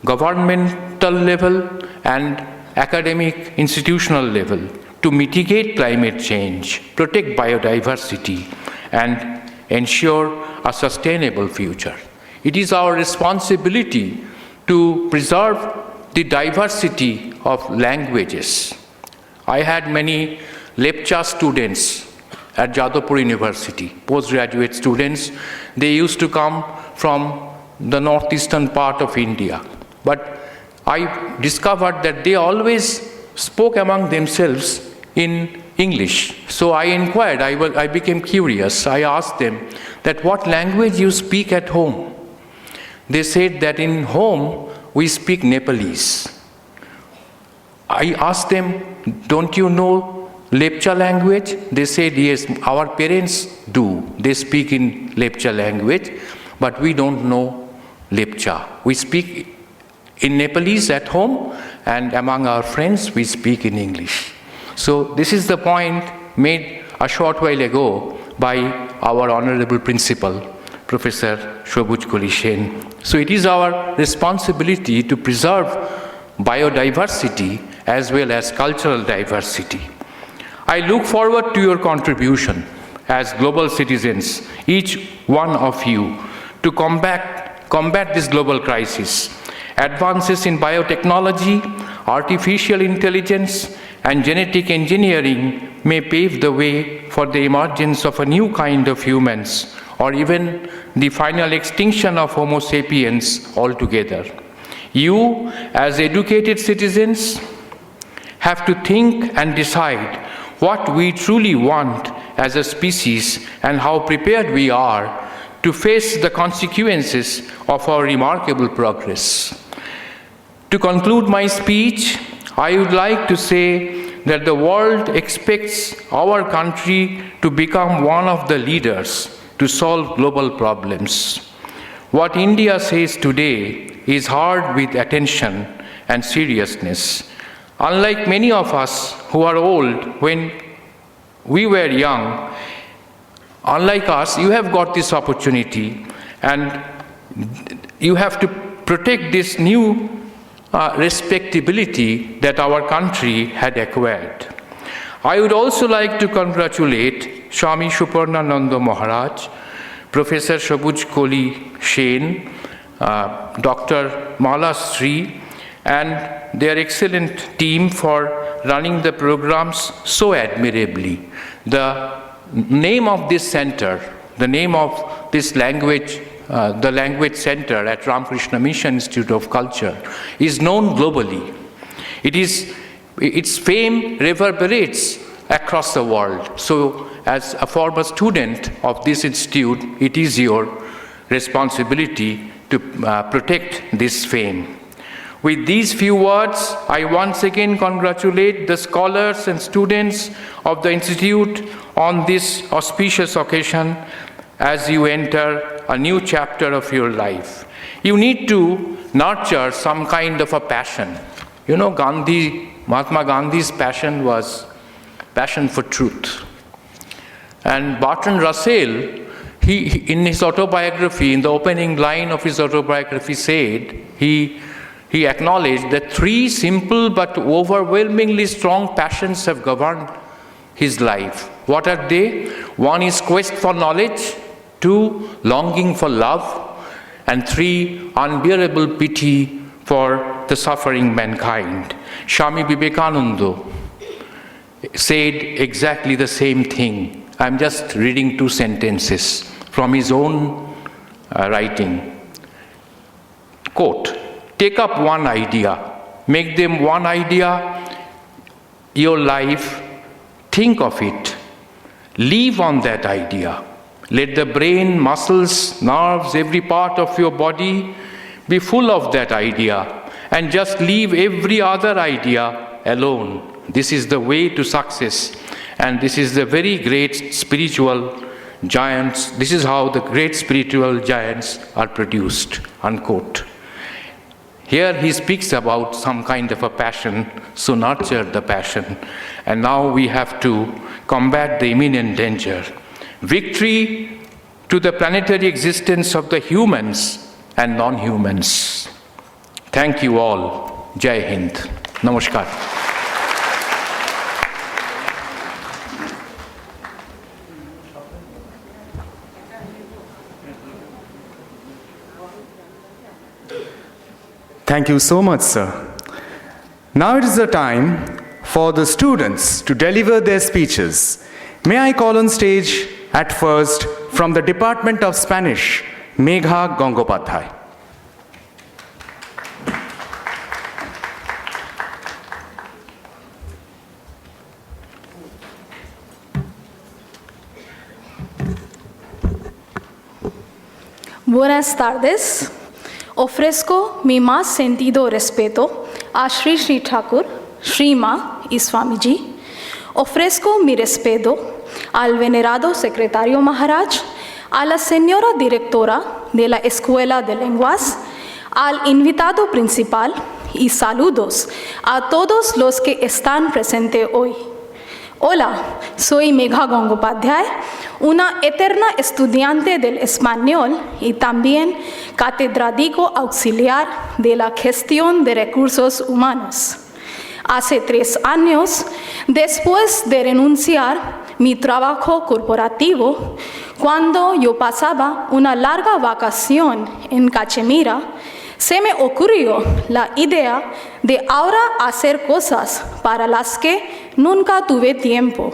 governmental level, and academic institutional level to mitigate climate change, protect biodiversity, and ensure a sustainable future. It is our responsibility to preserve the diversity of languages. I had many lecture students at Jadavpur University, postgraduate students. They used to come from the northeastern part of India. But I discovered that they always spoke among themselves in English. So I inquired, I became curious. I asked them that what language you speak at home. They said that in home we speak Nepalese. I asked them, don't you know Lepcha language? They said, yes, our parents do. They speak in Lepcha language, but we don't know Lepcha. We speak in Nepalese at home, and among our friends we speak in English. So this is the point made a short while ago by our honorable principal, Professor Shobuj Kolishen. So it is our responsibility to preserve biodiversity as well as cultural diversity. I look forward to your contribution as global citizens, each one of you, to combat this global crisis. Advances in biotechnology, artificial intelligence, and genetic engineering may pave the way for the emergence of a new kind of humans, or even the final extinction of Homo sapiens altogether. You, as educated citizens, have to think and decide what we truly want as a species and how prepared we are to face the consequences of our remarkable progress. To conclude my speech, I would like to say that the world expects our country to become one of the leaders to solve global problems. What India says today is heard with attention and seriousness. Unlike many of us who are old when we were young, unlike us, you have got this opportunity and you have to protect this new respectability that our country had acquired. I would also like to congratulate Swami Suparnananda Maharaj, Professor Sabuj Koli Sen, Dr. Mala Sri, and their excellent team for running the programs so admirably. The name of this center, the name of this language, the language center at Ramakrishna Mission Institute of Culture is known globally. Its fame reverberates across the world. So as a former student of this institute, it is your responsibility to protect this fame. With these few words, I once again congratulate the scholars and students of the institute on this auspicious occasion as you enter a new chapter of your life. You need to nurture some kind of a passion. You know, Mahatma Gandhi's passion was passion for truth. And Bertrand Russell, he in his autobiography, in the opening line of his autobiography said, he acknowledged that 3 simple but overwhelmingly strong passions have governed his life. What are they? 1 is quest for knowledge, 2, longing for love, and 3, unbearable pity for the suffering mankind. Swami Vivekananda said exactly the same thing. I'm just reading 2 sentences from his own writing. Quote, take up one idea, make them one idea, your life, think of it, live on that idea. Let the brain, muscles, nerves, every part of your body be full of that idea, and just leave every other idea alone. This is the way to success, and this is the very great spiritual giants. This is how the great spiritual giants are produced, unquote. Here he speaks about some kind of a passion, so nurture the passion. And now we have to combat the imminent danger. Victory to the planetary existence of the humans and non-humans. Thank you all. Jai Hind. Namaskar. Thank you so much, sir. Now it is the time for the students to deliver their speeches. May I call on stage at first from the Department of Spanish, Megha Gangopadhyay. Buenas tardes. Ofrezco mi más sentido respeto a Sri Sri Thakur, Sri Ma y Swamiji. Ofrezco mi respeto al venerado secretario Maharaj, a la señora directora de la Escuela de Lenguas, al invitado principal y saludos a todos los que están presentes hoy. Hola, soy Megha Gangopadhyay, una eterna estudiante del español y también catedrático auxiliar de la gestión de recursos humanos. Hace 3 años, después de renunciar mi trabajo corporativo, cuando yo pasaba una larga vacación en Cachemira, se me ocurrió la idea de ahora hacer cosas para las que nunca tuve tiempo.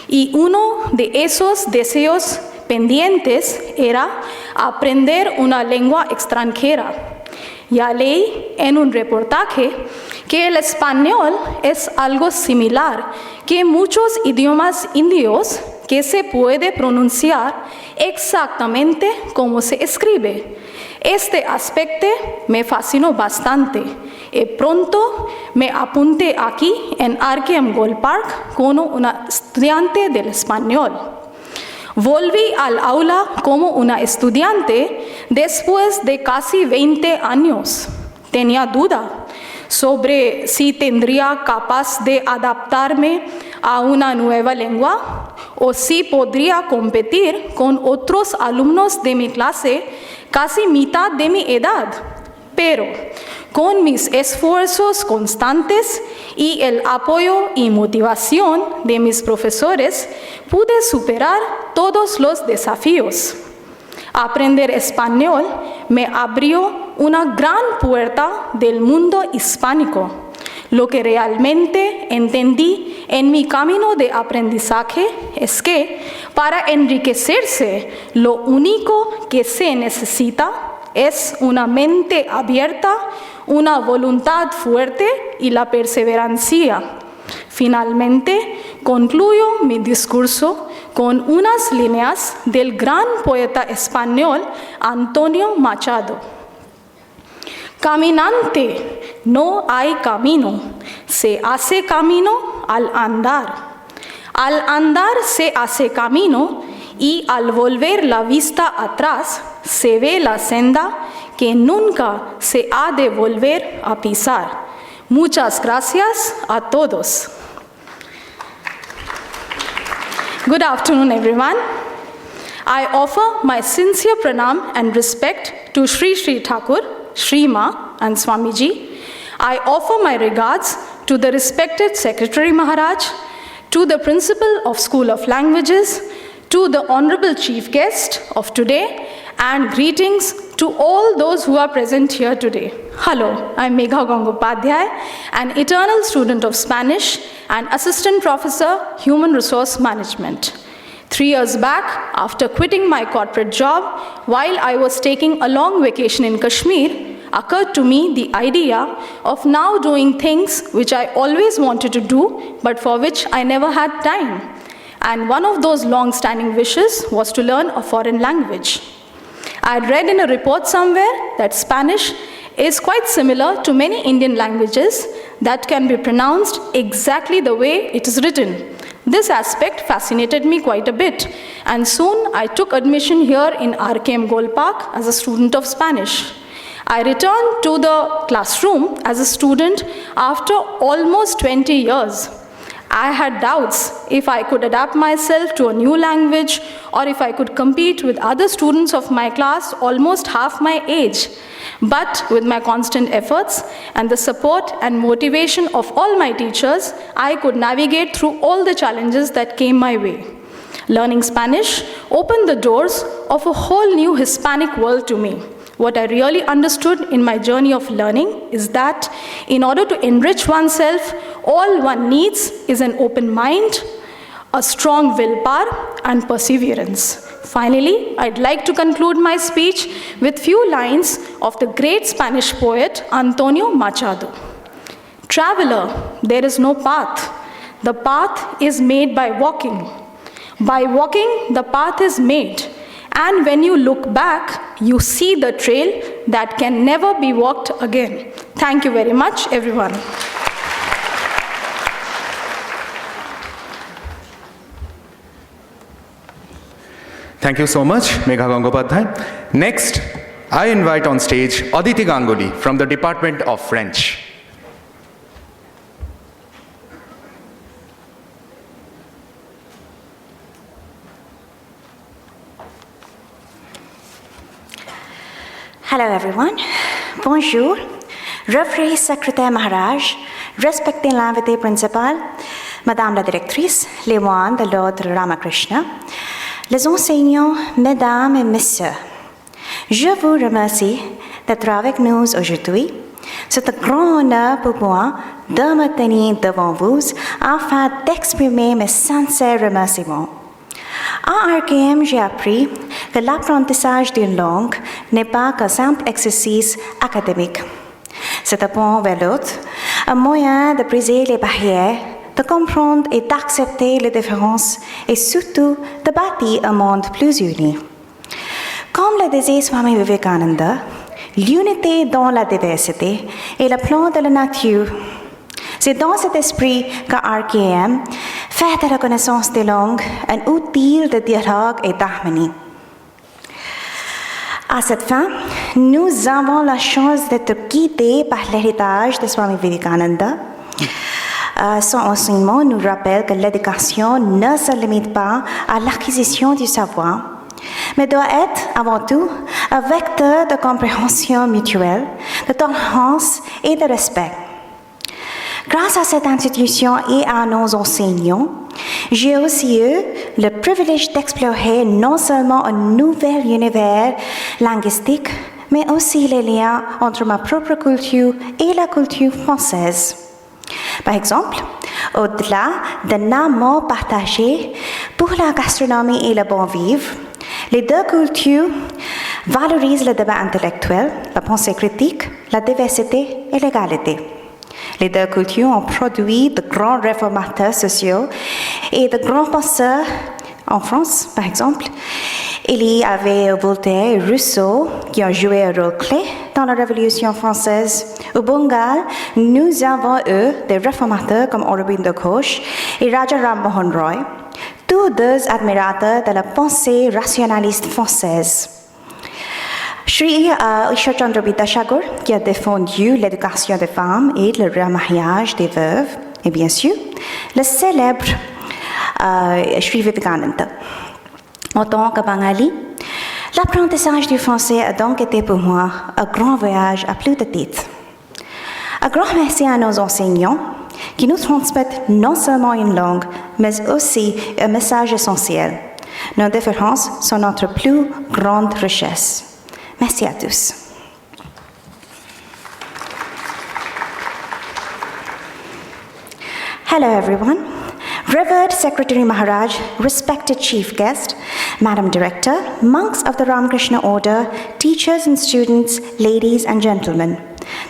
Y uno de esos deseos pendientes era aprender una lengua extranjera. Ya leí en un reportaje que el español es algo similar que muchos idiomas indios que se puede pronunciar exactamente como se escribe. Este aspecto me fascinó bastante y pronto me apunté aquí en RMIC Gold Park como una estudiante del español. Volví al aula como una estudiante después de casi 20 años. Tenía duda sobre si tendría capaz de adaptarme a una nueva lengua o si podría competir con otros alumnos de mi clase casi mitad de mi edad. pero con mis esfuerzos constantes y el apoyo y motivación de mis profesores, pude superar todos los desafíos. Aprender español me abrió una gran puerta del mundo hispánico. Lo que realmente entendí en mi camino de aprendizaje es que para enriquecerse, lo único que se necesita es una mente abierta, una voluntad fuerte y la perseverancia. Finalmente, concluyo mi discurso con unas líneas del gran poeta español Antonio Machado. Caminante, no hay camino, se hace camino al andar. Al andar se hace camino y al volver la vista atrás se ve la senda que nunca se ha de volver a pisar. Muchas gracias a todos. Good afternoon, everyone. I offer my sincere pranam and respect to Sri Sri Thakur, Sri Ma and Swamiji. I offer my regards to the respected Secretary Maharaj, to the Principal of School of Languages, to the Honorable Chief Guest of today, and greetings to all those who are present here today. Hello, I'm Megha Gangopadhyay, an eternal student of Spanish and Assistant Professor, Human Resource Management. 3 years back, after quitting my corporate job, while I was taking a long vacation in Kashmir, occurred to me the idea of now doing things which I always wanted to do, but for which I never had time. And one of those long-standing wishes was to learn a foreign language. I had read in a report somewhere that Spanish is quite similar to many Indian languages that can be pronounced exactly the way it is written. This aspect fascinated me quite a bit, and soon I took admission here in RKM Golpark as a student of Spanish. I returned to the classroom as a student after almost 20 years. I had doubts if I could adapt myself to a new language or if I could compete with other students of my class almost half my age. But with my constant efforts and the support and motivation of all my teachers, I could navigate through all the challenges that came my way. Learning Spanish opened the doors of a whole new Hispanic world to me. What I really understood in my journey of learning is that in order to enrich oneself, all one needs is an open mind, a strong willpower, and perseverance. Finally, I'd like to conclude my speech with few lines of the great Spanish poet Antonio Machado. Traveler, there is no path. The path is made by walking. By walking, the path is made. And when you look back, you see the trail that can never be walked again. Thank you very much, everyone. Thank you so much, Megha Gangopadhyay. Next, I invite on stage Aditi Ganguly from the Department of French. Hello everyone, bonjour, Reverend Secrétaire Maharaj, respecté l'invité principal, Madame la Directrice, les moines de l'Ordre Ramakrishna, les enseignants, Mesdames et Messieurs, je vous remercie d'être avec nous aujourd'hui. C'est un grand honneur pour moi de me tenir devant vous afin d'exprimer mes sincères remerciements. À RKM, j'ai appris que l'apprentissage d'une langue n'est pas qu'un simple exercice académique. C'est un pont vers l'autre, un moyen de briser les barrières, de comprendre et d'accepter les différences et surtout de bâtir un monde plus uni. Comme le disait Swami Vivekananda, l'unité dans la diversité est le plan de la nature. C'est dans cet esprit que RKM fait de la connaissance des langues un outil de dialogue et d'harmonie. À cette fin, nous avons la chance d'être guidés par l'héritage de Swami Vivekananda. Son enseignement nous rappelle que l'éducation ne se limite pas à l'acquisition du savoir, mais doit être avant tout un vecteur de compréhension mutuelle, de tolérance et de respect. Grâce à cette institution et à nos enseignants, j'ai aussi eu le privilège d'explorer non seulement un nouvel univers linguistique, mais aussi les liens entre ma propre culture et la culture française. Par exemple, au-delà d'un amour partagé pour la gastronomie et le bon vivre, les deux cultures valorisent le débat intellectuel, la pensée critique, la diversité et l'égalité. Les deux cultures ont produit de grands réformateurs sociaux et de grands penseurs en France, par exemple. Il y avait Voltaire et Rousseau qui ont joué un rôle clé dans la Révolution française. Au Bengale, nous avons eu des réformateurs comme Aurobindo Ghosh et Raja Ram Mohan Roy, tous deux admirateurs de la pensée rationaliste française. Shri Ishwar Chandra Vidyashagar, qui a défendu l'éducation des femmes et le remariage des veuves, et bien sûr, le célèbre Shri Vivekananda. En tant que Bengali, l'apprentissage du français a donc été pour moi un grand voyage à plus de titres. Un grand merci à nos enseignants qui nous transmettent non seulement une langue, mais aussi un message essentiel. Nos différences sont notre plus grande richesse. Merci à tous. Hello everyone. Revered Secretary Maharaj, respected Chief Guest, Madam Director, monks of the Ramakrishna Order, teachers and students, ladies and gentlemen.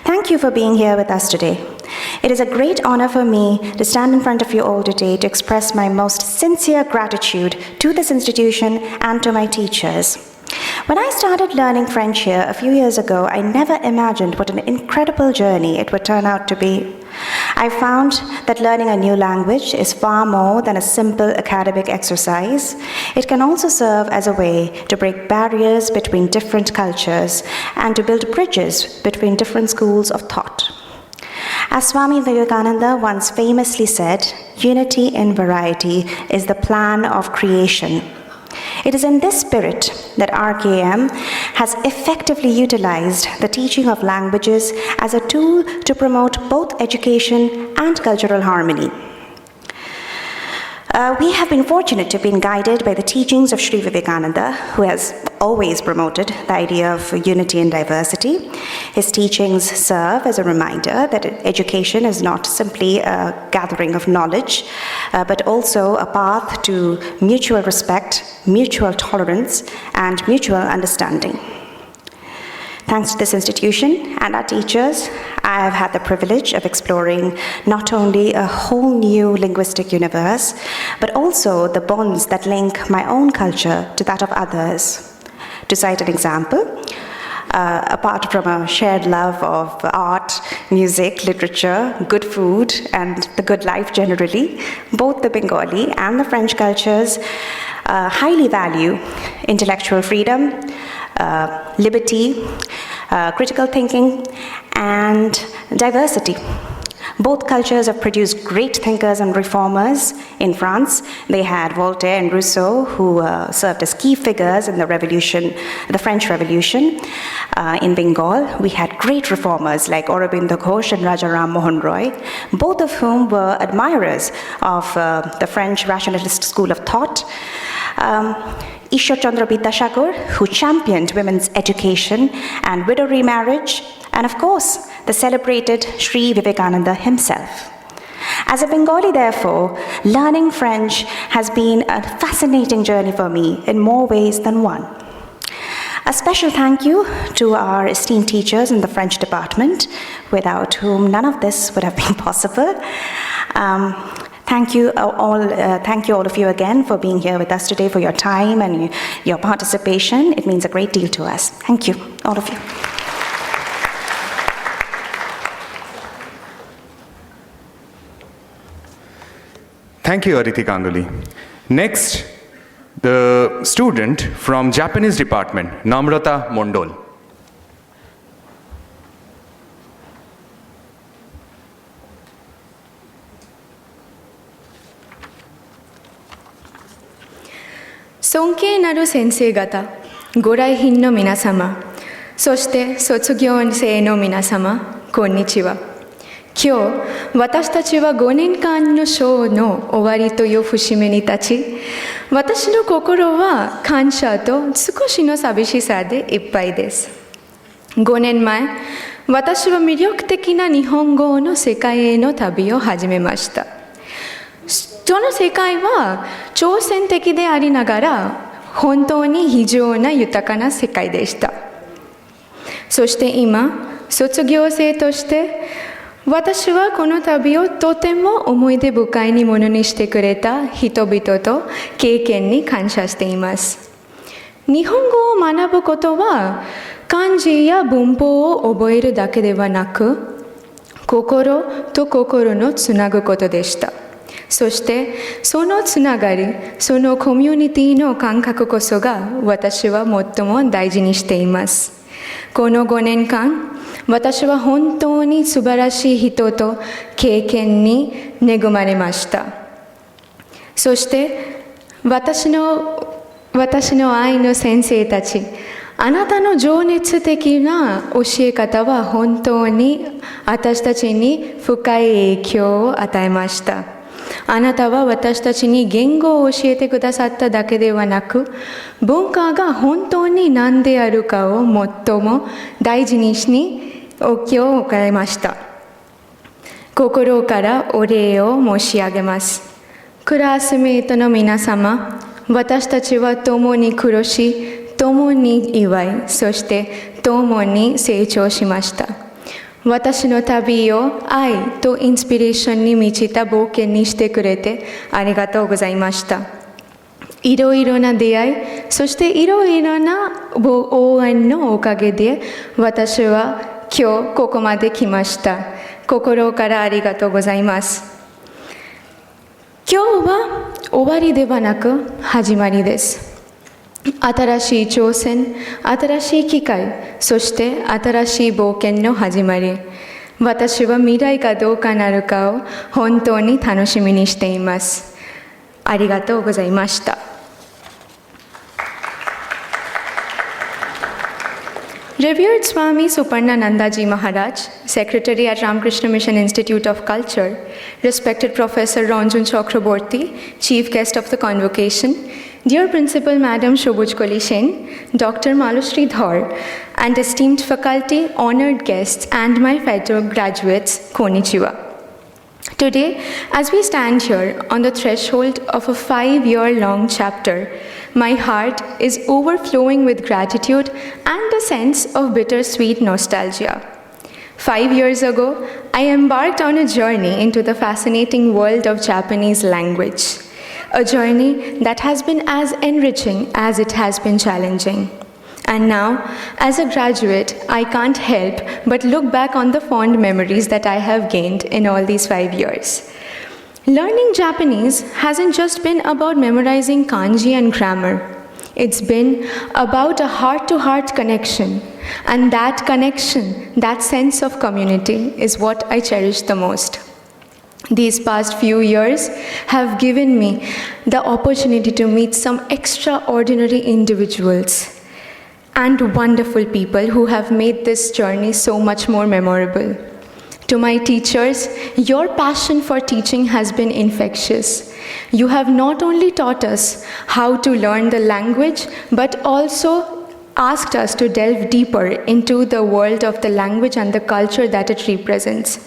Thank you for being here with us today. It is a great honor for me to stand in front of you all today to express my most sincere gratitude to this institution and to my teachers. When I started learning French here a few years ago, I never imagined what an incredible journey it would turn out to be. I found that learning a new language is far more than a simple academic exercise. It can also serve as a way to break barriers between different cultures and to build bridges between different schools of thought. As Swami Vivekananda once famously said, unity in variety is the plan of creation. It is in this spirit that RKM has effectively utilized the teaching of languages as a tool to promote both education and cultural harmony. We have been fortunate to have been guided by the teachings of Sri Vivekananda, who has always promoted the idea of unity and diversity. His teachings serve as a reminder that education is not simply a gathering of knowledge, but also a path to mutual respect, mutual tolerance, and mutual understanding. Thanks to this institution and our teachers, I have had the privilege of exploring not only a whole new linguistic universe, but also the bonds that link my own culture to that of others. To cite an example, apart from a shared love of art, music, literature, good food, and the good life generally, both the Bengali and the French cultures highly value intellectual freedom, liberty, critical thinking, and diversity. Both cultures have produced great thinkers and reformers. In France, they had Voltaire and Rousseau, who served as key figures in the revolution, the French Revolution. In Bengal, we had great reformers like Aurobindo Ghosh and Raja Ram Mohan Roy, both of whom were admirers of the French rationalist school of thought. Ishwar Chandra Vidyashagar, who championed women's education and widow remarriage, and of course, the celebrated Sri Vivekananda himself. As a Bengali, therefore, learning French has been a fascinating journey for me in more ways than one. A special thank you to our esteemed teachers in the French department, without whom none of this would have been possible. Thank you all of you again for being here with us today, for your time and your participation. It means a great deal to us. Thank you, all of you. Thank you, Aditi Ganguly. Next, the student from Japanese department, Namrata Mondol. Sonke naru sensei gata, gorai hinno minasama, そして卒業生の皆様、こんにちは。今日、私たちは5年間のショーの終わりという節目に立ち、私の心は感謝と少しの寂しさでいっぱいです。5年前、私は魅力的な日本語の世界への旅を始めました。その世界は挑戦的でありながら、本当に非常な豊かな世界でした。そして今、卒業生として、私はこの旅をとても思い出深いものにしてくれた人々と経験に感謝しています。日本語を学ぶことは漢字や文法を覚えるだけではなく、心と心のつなぐことでした。そしてそのつながり、そのコミュニティの感覚こそが私は最も大事にしています。この5年間、私は本当に素晴らしい人と経験に恵まれました。そして私の愛の先生たち、あなたの情熱的な教え方は本当に私たちに深い影響を与えました。あなたは私たちに言語を教えてくださっただけではなく、文化が本当に何であるかを最も大事にし、お気を置かれました。心からお礼を申し上げます。クラスメートの皆様、私たちは共に苦し、共に祝い、そして共に成長しました。私の旅を愛とインスピレーションに満ちた冒険にしてくれてありがとうございました。いろいろな出会い、そしていろいろな応援のおかげで私は今日ここまで来ました。心からありがとうございます。今日は終わりではなく始まりです。新しい挑戦、新しい機会、そして新しい冒険の始まり。私は未来がどうかなるかを本当に楽しみにしています。ありがとうございました。Revered Swami Suparnanandaji Maharaj, Secretary at Ramakrishna Mission Institute of Culture, respected Professor Ranjan Chakraborty, Chief Guest of the Convocation, dear Principal Madam Shobuj Koli Sen, Dr. Malushree Dhar, and esteemed faculty, honored guests, and my fellow graduates, Konnichiwa. Today, as we stand here on the threshold of a 5-year-long chapter, my heart is overflowing with gratitude and a sense of bittersweet nostalgia. 5 years ago, I embarked on a journey into the fascinating world of Japanese language, a journey that has been as enriching as it has been challenging. And now, as a graduate, I can't help but look back on the fond memories that I have gained in all these 5 years. Learning Japanese hasn't just been about memorizing kanji and grammar. It's been about a heart-to-heart connection. And that connection, that sense of community, is what I cherish the most. These past few years have given me the opportunity to meet some extraordinary individuals and wonderful people who have made this journey so much more memorable. To my teachers, your passion for teaching has been infectious. You have not only taught us how to learn the language, but also asked us to delve deeper into the world of the language and the culture that it represents.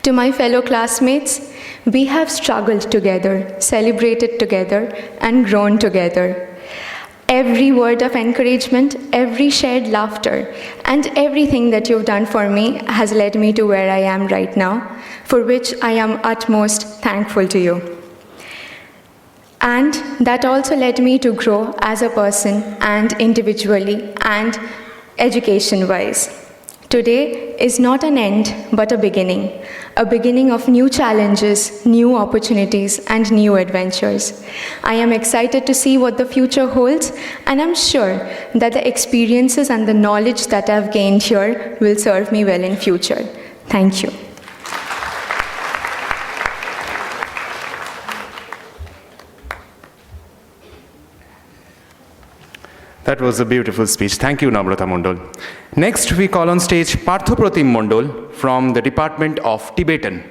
To my fellow classmates, we have struggled together, celebrated together, and grown together. Every word of encouragement, every shared laughter, and everything that you've done for me has led me to where I am right now, for which I am utmost thankful to you. And that also led me to grow as a person and individually and education-wise. Today is not an end, but a beginning of new challenges, new opportunities, and new adventures. I am excited to see what the future holds, and I'm sure that the experiences and the knowledge that I've gained here will serve me well in future. Thank you. That was a beautiful speech. Thank you, Namrata Mondol. Next, we call on stage Parthopratim Mondol from the Department of Tibetan.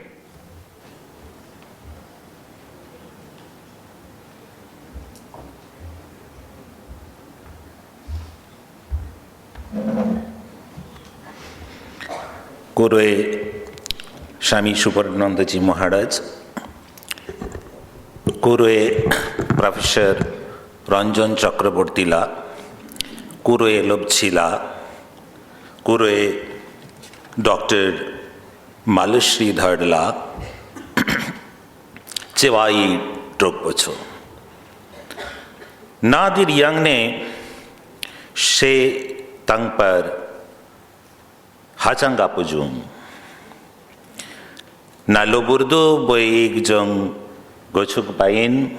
Guru Swami Suparananda Ji Maharaj, Guru Professor Ranjan Chakrabortila, Guru Lobchila, Guru Dr. Malashri Dhardla, Chewai Drogpocho. Nadir Yang ne She Tangpar Hachanga Pujum Naloburdu Boig Jung Gochuk Bain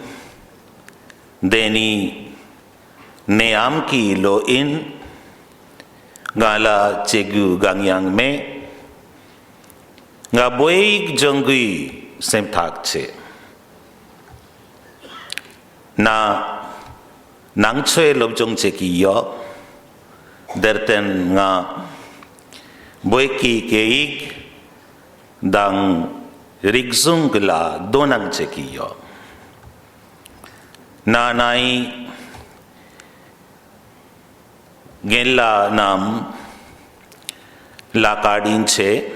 Deni Neamki Lo In Gala Chegu Gangyang Me Nga Boig Jungui Sem Takche Na Nangchwe Lobjong Cheki Yo Derten Nga Boiki Keik Dang Rigzungla Donang Chekiyo Nanai Genla Nam Lakadin Che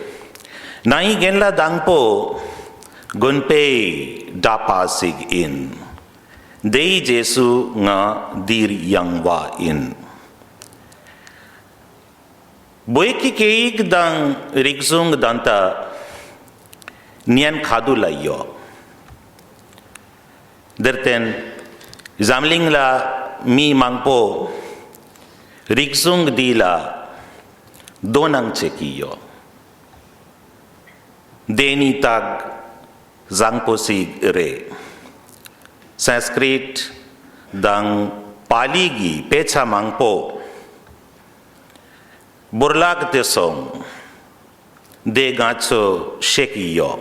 Nai Genla Dangpo Gunpe Dapasig In Dei Jesu Nga Dir Yangwa In Boiki keik dang rigzung danta nian khadu layo. Derten zamling la mi mangpo rigzung dila donang chekiyo. Deni tag zangposi re. Sanskrit dang paligi pecha mangpo Burlag Tesong De Gacho Shekiyo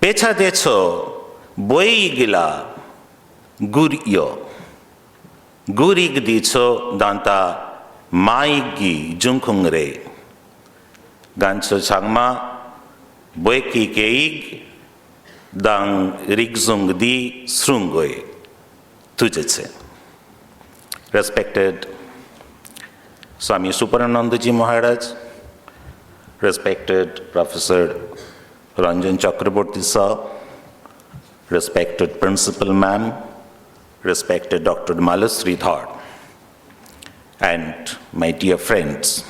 Pecha Decho Boi Gila Guriyo Gurig Dicho Danta Maigi Junkung Re Gancho Changma Boeki Keig Dang Rigzung Di Srungoy Tujeche. Respected Swami Suparananda Ji Maharaj, respected Professor Ranjan Chakraborty Sir, respected Principal Ma'am, respected Dr. Malashri Dhard, and my dear friends.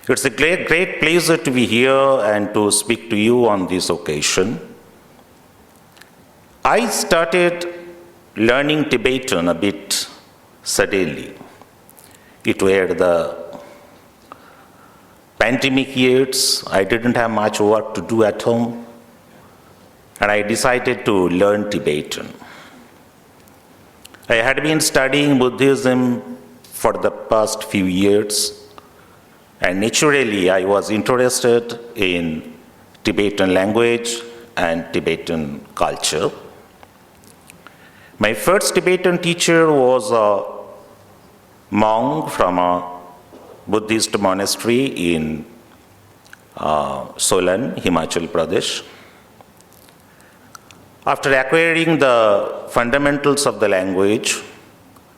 It's a great pleasure to be here and to speak to you on this occasion. I started learning Tibetan a bit suddenly. It were the pandemic years. I didn't have much work to do at home, and I decided to learn Tibetan. I had been studying Buddhism for the past few years, and naturally I was interested in Tibetan language and Tibetan culture. My first Tibetan teacher was a monk from a Buddhist monastery in Solan, Himachal Pradesh. After acquiring the fundamentals of the language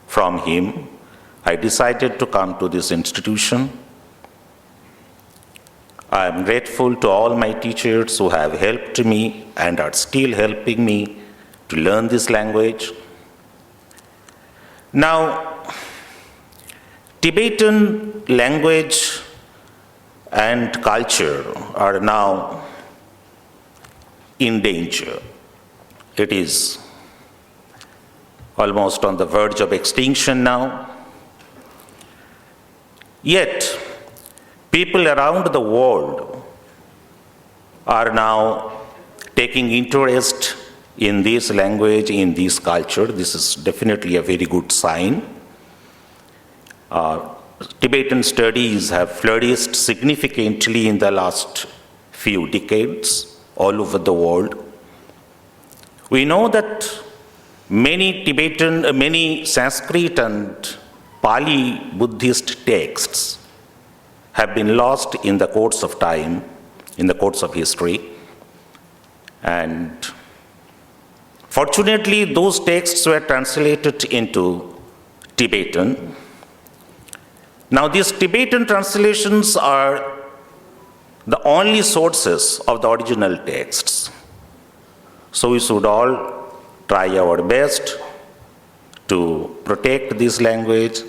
from him, I decided to come to this institution. I am grateful to all my teachers who have helped me and are still helping me to learn this language. Now, Tibetan language and culture are now in danger. It is almost on the verge of extinction now. Yet, people around the world are now taking interest in this language, in this culture. This is definitely a very good sign. Tibetan studies have flourished significantly in the last few decades all over the world. We know that many Sanskrit and Pali Buddhist texts have been lost in the course of time, in the course of history. And fortunately, those texts were translated into Tibetan. Now, these Tibetan translations are the only sources of the original texts. So we should all try our best to protect this language,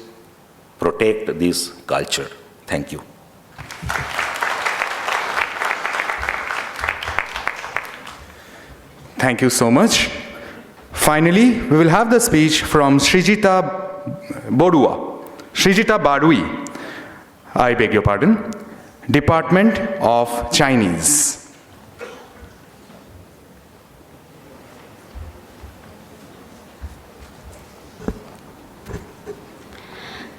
protect this culture. Thank you. Thank you so much. Finally, we will have the speech from Srijita Barui, I beg your pardon, Department of Chinese.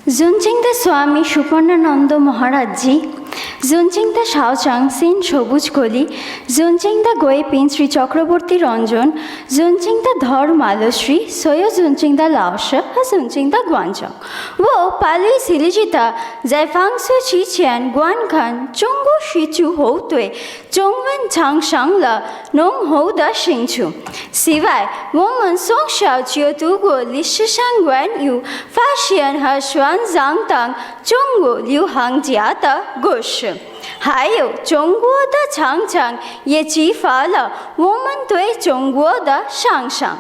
Zunjingda Swami Shupanananda Maharajji, Zunjingda Shaochang Sin Shobuj Koli, Zunjingda Goepin Sri Chakraborty Ranjan, Zunjingda Dhar Malashri, Soyo Zunjingda Laosha, Zunjingda Guanchang. Wo Pali Silijita, Zaifang Su Chi Qian, Guan Khan, Chungu Shi Chu Ho Tui, Zhongwen Chang Shang La, Nong Ho Da Xing Chu. 此外，我们从小就读过历史上关于发现和宣扬等中国流行家的故事，还有中国的长城，也激发了我们对中国的想象。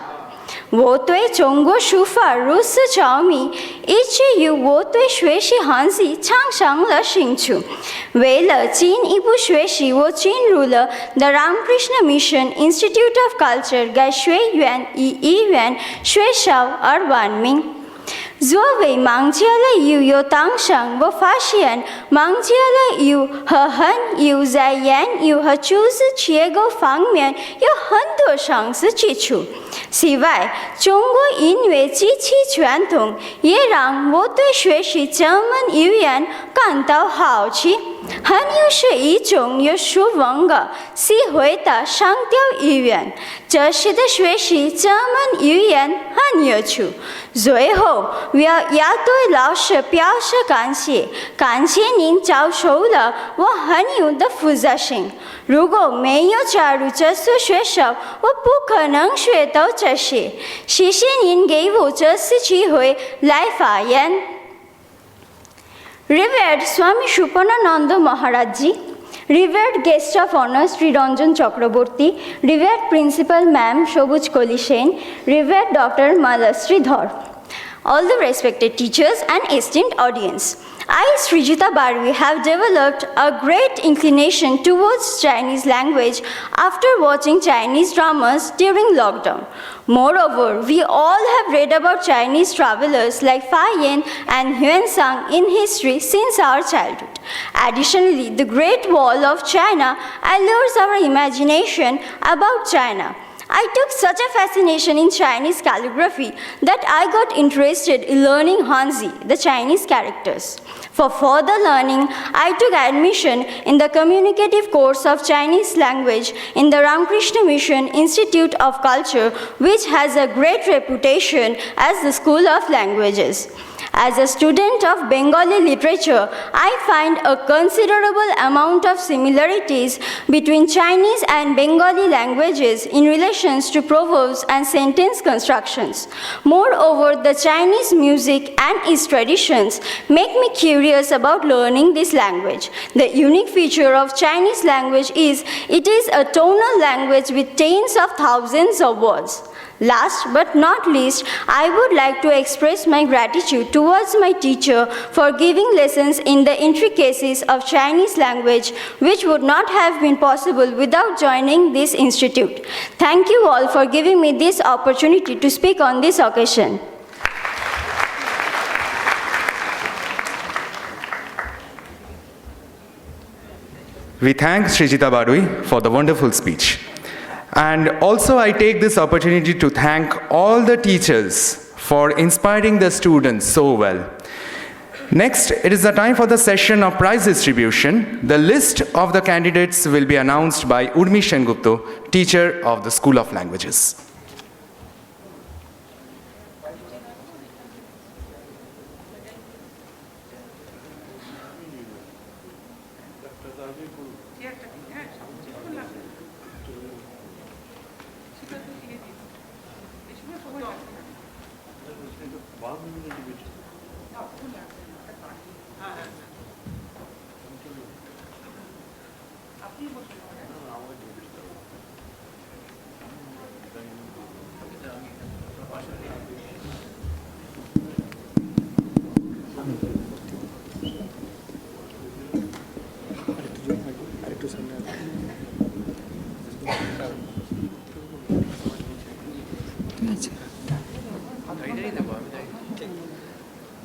我对中国书法如此着迷，以至于我对学习汉字产生了兴趣。为了进一步学习，我进入了 The Ramakrishna Mission Institute of Culture 该学院以医院学校而闻名。作为孟加拉友友当上，我发现孟加拉友和汉友在言语和组织结构方面有很多相似之处。此外，中国音乐及其传统也让我对学习这门语言感到好奇。汉语是一种有学问的词汇的声调语言，这使得学习这门语言很有趣。最后，我要对老师表示感谢，感谢您教授了我汉语的复杂性。如果没有加入这所学校，我不可能学到这些。谢谢您给我这次机会来发言。Revered Swami Shupanananda Maharajji, Revered Guest of Honor Sri Ranjan Chakraborty, Revered Principal Ma'am Shobuj Koli Sen, Revered Dr. Malasri Dhar, all the respected teachers and esteemed audience. I, Srijita Barwi, have developed a great inclination towards Chinese language after watching Chinese dramas during lockdown. Moreover, we all have read about Chinese travelers like Fa Yan and Huan Sang in history since our childhood. Additionally, the Great Wall of China allures our imagination about China. I took such a fascination in Chinese calligraphy that I got interested in learning Hanzi, the Chinese characters. For further learning, I took admission in the communicative course of Chinese language in the Ramakrishna Mission Institute of Culture, which has a great reputation as the School of Languages. As a student of Bengali literature, I find a considerable amount of similarities between Chinese and Bengali languages in relations to proverbs and sentence constructions. Moreover, the Chinese music and its traditions make me curious about learning this language. The unique feature of Chinese language is it is a tonal language with tens of thousands of words. Last but not least, I would like to express my gratitude towards my teacher for giving lessons in the intricacies of Chinese language, which would not have been possible without joining this institute. Thank you all for giving me this opportunity to speak on this occasion. We thank Srijita Barui for the wonderful speech. And also I take this opportunity to thank all the teachers for inspiring the students so well. Next, it is the time for the session of prize distribution. The list of the candidates will be announced by Urmi Sengupta, teacher of the School of Languages.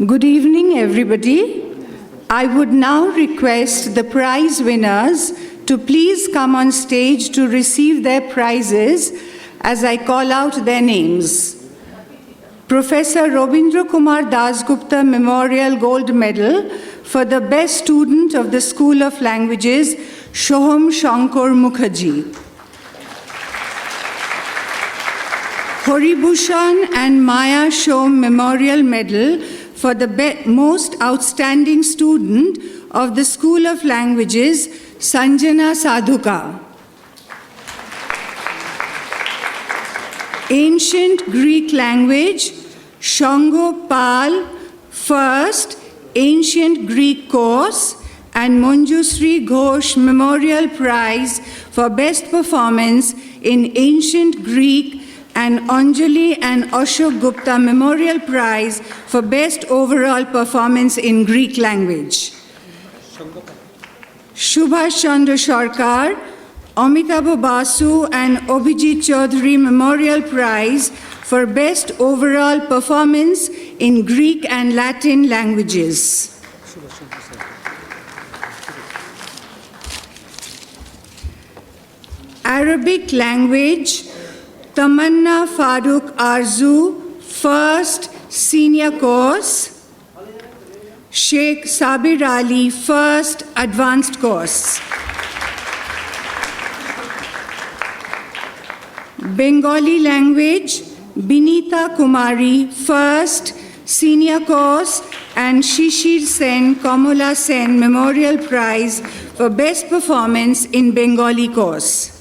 Good evening, everybody. I would now request the prize winners to please come on stage to receive their prizes as I call out their names. Professor Robindra Kumar Dasgupta Memorial Gold Medal for the Best Student of the School of Languages, Shoham Shankar Mukherjee. Horibhushan and Maya Shom Memorial Medal for the Most Outstanding Student of the School of Languages, Sanjana Sadhuka. Ancient Greek Language, Shango Pal, First Ancient Greek Course, and Manjusri Ghosh Memorial Prize for Best Performance in Ancient Greek, and Anjali and Ashok Gupta Memorial Prize for Best Overall Performance in Greek Language. Subhash Chandra Sarkar, Amitabh Basu and Abhijit Chaudhary Memorial Prize for Best Overall Performance in Greek and Latin Languages. Arabic Language, Tamanna Farooq Arzu, First Senior Course. Sheikh Sabir Ali, First Advanced Course. Bengali Language, Binita Kumari, First Senior Course, and Shishir Sen, Kamala Sen Memorial Prize for Best Performance in Bengali Course.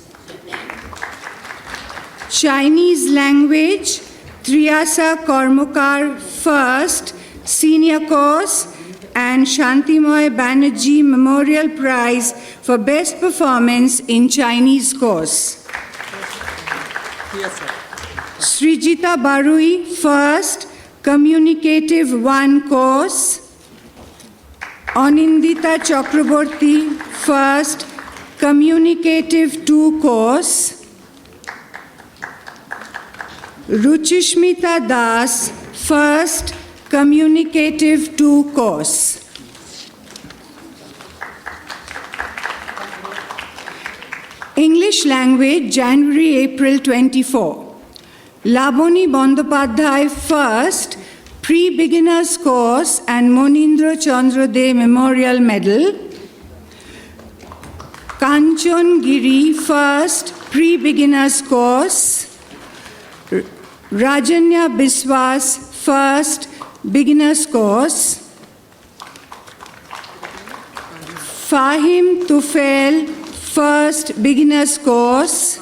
Chinese Language, Triyasa Kormokar, First Senior Course, and Shantimoy Banerjee Memorial Prize for Best Performance in Chinese Course. Srijita Barui, First Communicative 1 Course. Anindita Chakraborty, First Communicative 2 Course. Ruchishmita Das, First Communicative 2 Course. English Language, January-April 24. Laboni Bandopadhyay, First Pre-Beginners Course and Monindra Chandra De Memorial Medal. Kanchan Giri, First Pre-Beginners Course. Rajanya Biswas, First Beginners Course. Fahim Tufail, First Beginners Course.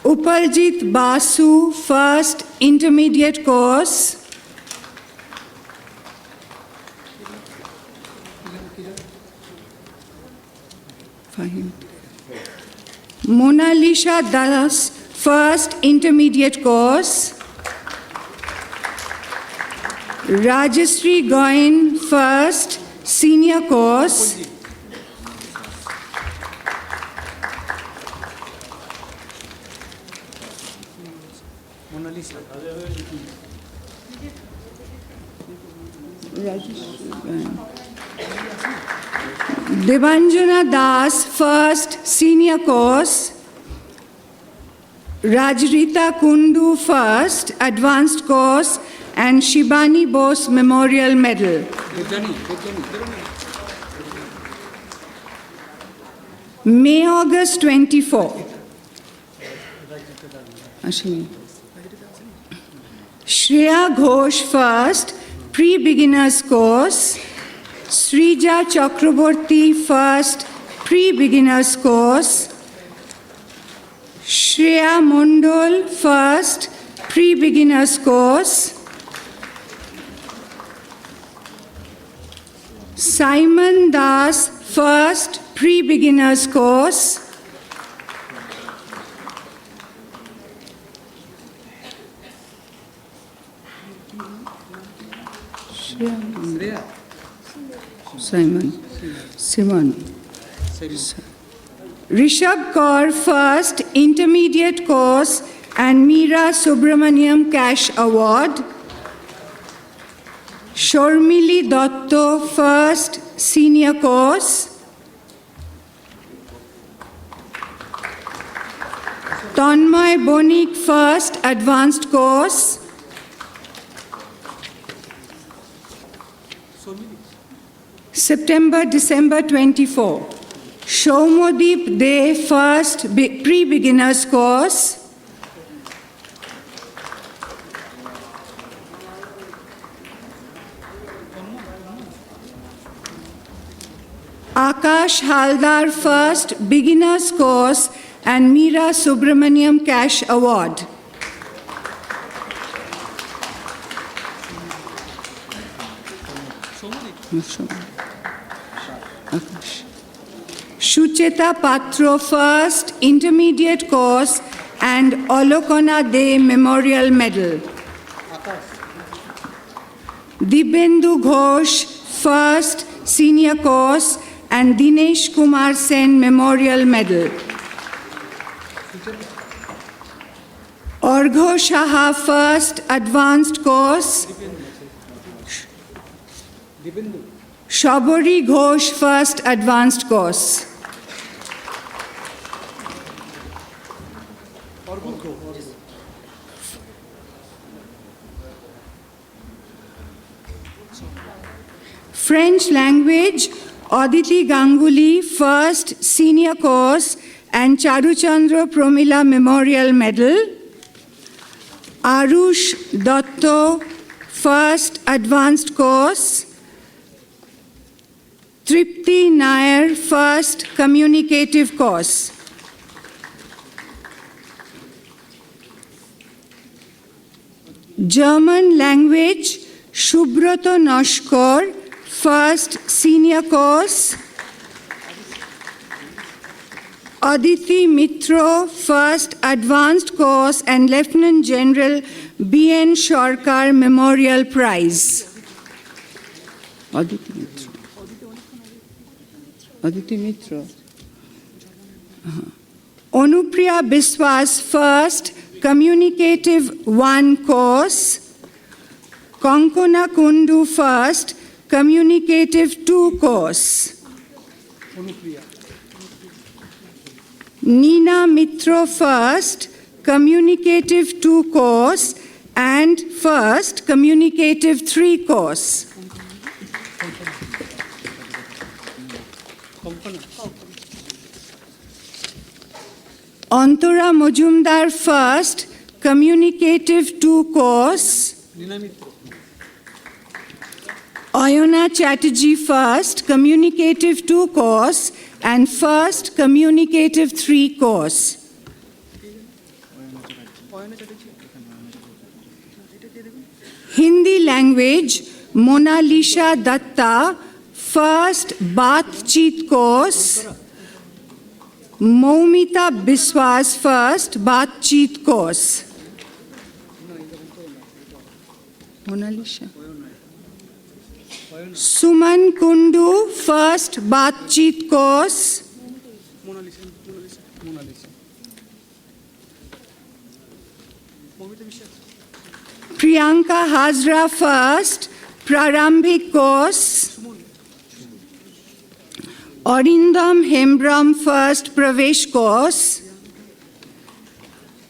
Upajit Basu, First Intermediate Course. Mona Lisa Das, First Intermediate Course. Rajashree Goin, First Senior Course. Devanjana Das, First Senior Course. Rajrita Kundu, First Advanced Course, and Shibani Bose Memorial Medal. May, August 24. Shreya Ghosh first, pre-beginners course. Srija Chakraborty first, pre-beginners course. Shreya Mondol first, pre-beginners course. Simon Das first, pre-beginners course. Simon. Rishabh Kaur first, intermediate course and Meera Subramaniam Cash Award. Shormili Dotto first, senior course. Tanmay Bonik first, advanced course. September-December 24. Shaumodeep Day first, pre-beginners course. Akash Haldar first, beginners course and Meera Subramaniam Cash Award. Shucheta Patro first, intermediate course and Olokana De Memorial Medal. Dibendu Ghosh first, senior course and Dinesh Kumar Sen Memorial Medal. Orgho Shaha first, advanced course. Shabari Ghosh first, advanced course. French language, Aditi Ganguly first, senior course and Charuchandra Promila Memorial Medal. Arush Datto first, advanced course. Tripti Nair first, communicative course. German language, Shubroto Noshkor first, senior course. Aditi Mitro first, advanced course and Lieutenant General B.N. Sharkar Memorial Prize. Aditi Mitro. Aditi Mitra. Anupriya Biswas first, communicative 1 course. Konkona Kundu first, communicative 2 course. Nina Mitro first, communicative 2 course and first, communicative 3 course. Antara Mojumdar first, communicative 2 course. Ayana Chatterjee first, communicative 2 course and first, communicative 3 course. Hindi language, Mona Lisa Datta first, Baatcheet course. Moumita Biswas first, Baatcheet course. Mona Lisa. Suman Kundu first, Baatcheet course. Priyanka Hazra first, Prarambhik course. Arindam Hembram first, Pravesh course.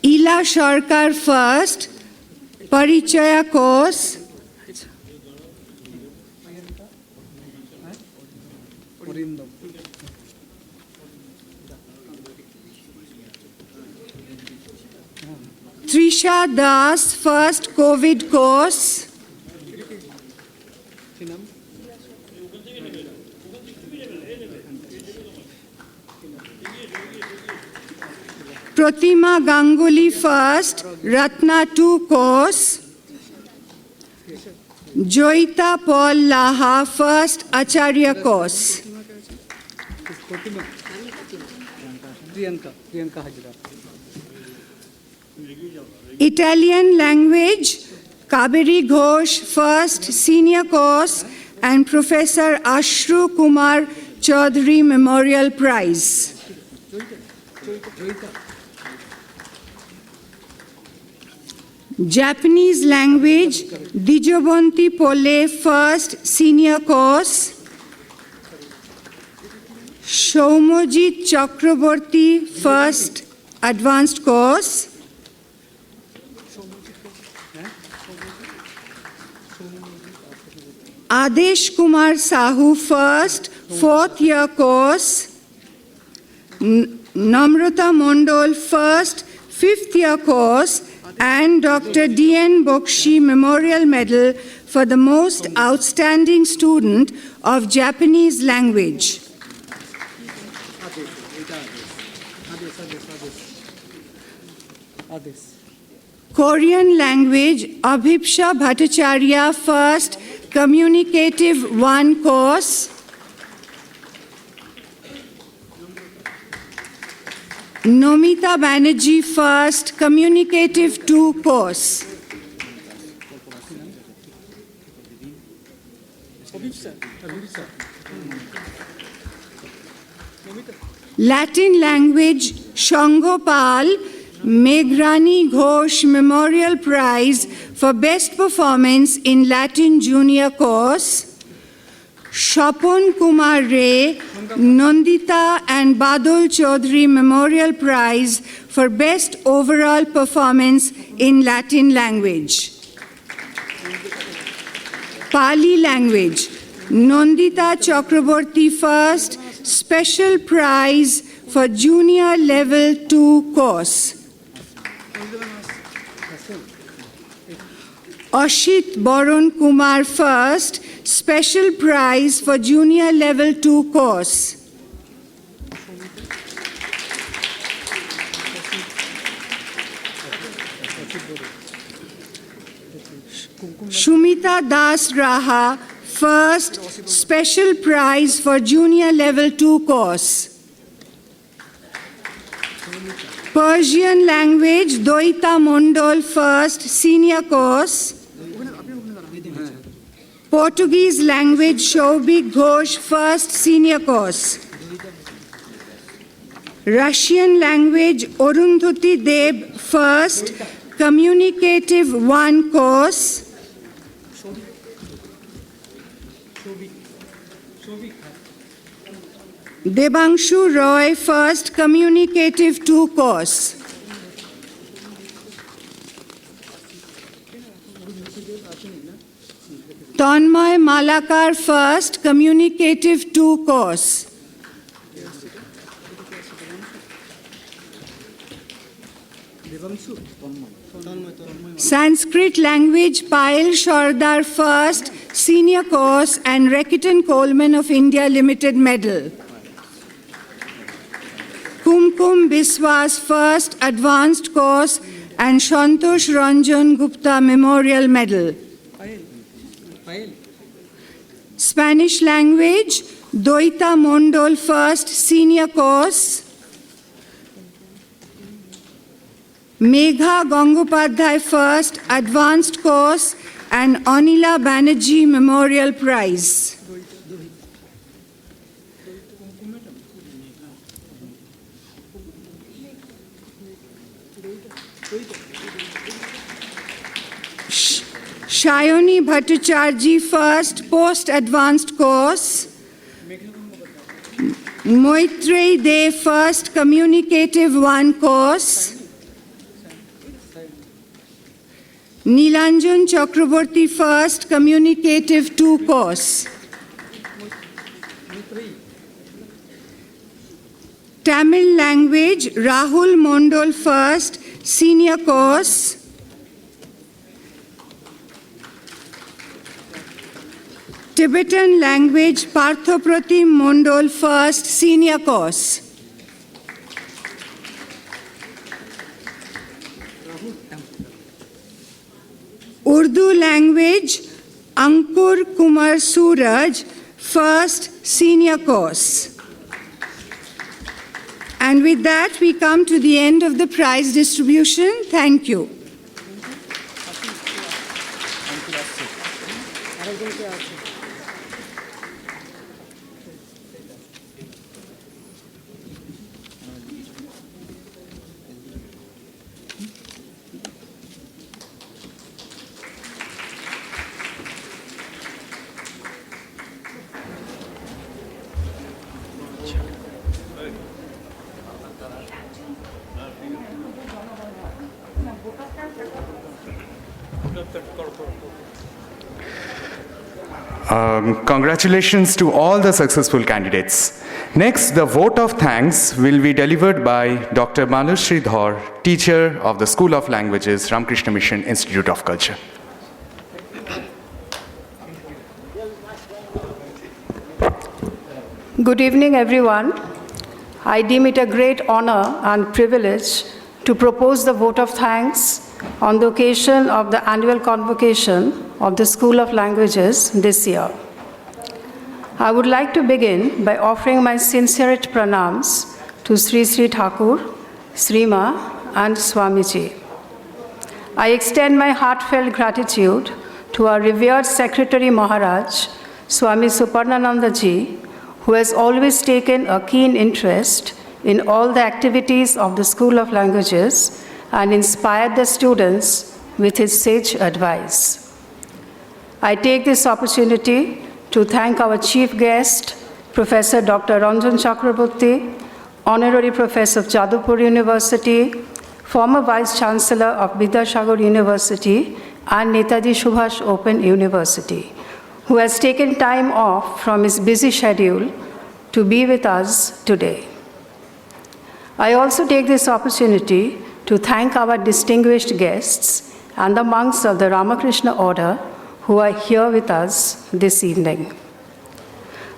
Ila Sharkar first, Parichaya course. Trisha Das, first COVID course. Pratima Ganguly, first Ratna 2 course. Joita Paul Laha, first Acharya course. Italian language, Kaberi Ghosh, first senior course, and Professor Ashru Kumar Chaudhary Memorial Prize. Japanese language, Dijobonti Pole, first senior course. Shoumojit Chakraborty, first advanced course. Adesh Kumar Sahu, first, fourth year course. Namrata Mondol, first, fifth year course. And Dr. D.N. Bokshi Memorial Medal for the most outstanding student of Japanese language. Korean language, Abhipsha Bhattacharya, first Communicative 1 course. Nomita Banerjee, first Communicative 2 course. Latin language, Shangopal Meghrani Ghosh Memorial Prize for Best Performance in Latin Junior Course. Shapon Kumar Ray, Nandita and Badul Chaudhary Memorial Prize for Best Overall Performance in Latin Language. Pali language, Nandita Chakraborty, first Special Prize for Junior Level 2 course. Ashit Baron Kumar, first Special Prize for Junior Level 2 course. Shumita Das Raha, first Special Prize for Junior Level 2 course. Persian language, Doita Mondol, first senior course. Portuguese language, Shobik Ghosh, first senior course. Russian language, Arundhati Deb, first Communicative 1 course. Debangshu Roy, first Communicative 2 course. Tanmay Malakar, first Communicative 2 course. Sanskrit language, Payal Shardar, first senior course and Reckitt & Coleman of India Limited medal. Kumkum Biswas, first advanced course and Shantosh Ranjan Gupta Memorial Medal. Spanish language, Doita Mondol, first senior course. Megha Gangopadhyay, first advanced course and Anila Banerjee Memorial Prize. Shayoni Bhattacharjee, first post-advanced course. Moitrey De, first Communicative 1 course. Nilanjan Chakraborty, first Communicative 2 course. Tamil language, Rahul Mondol, first Senior Course. Tibetan Language Parthopratim Mondol First Senior Course. Urdu Language Ankur Kumar Suraj First Senior Course. And with that, we come to the end of the prize distribution. Thank you. Congratulations to all the successful candidates. Next, the vote of thanks will be delivered by Dr. Manushree Dhar, teacher of the School of Languages, Ramakrishna Mission Institute of Culture. Good evening, everyone. I deem it a great honor and privilege to propose the vote of thanks on the occasion of the annual convocation of the School of Languages this year. I would like to begin by offering my sincerest pranams to Sri Sri Thakur, Sri Ma, and Swamiji. I extend my heartfelt gratitude to our revered Secretary Maharaj, Swami Suparnananda Ji, who has always taken a keen interest in all the activities of the School of Languages and inspired the students with his sage advice. I take this opportunity to thank our chief guest, Professor Dr. Ranjan Chakraborty, Honorary Professor of Jadavpur University, former Vice Chancellor of Vidyasagar University, and Netaji Subhash Open University, who has taken time off from his busy schedule to be with us today. I also take this opportunity to thank our distinguished guests and the monks of the Ramakrishna Order who are here with us this evening.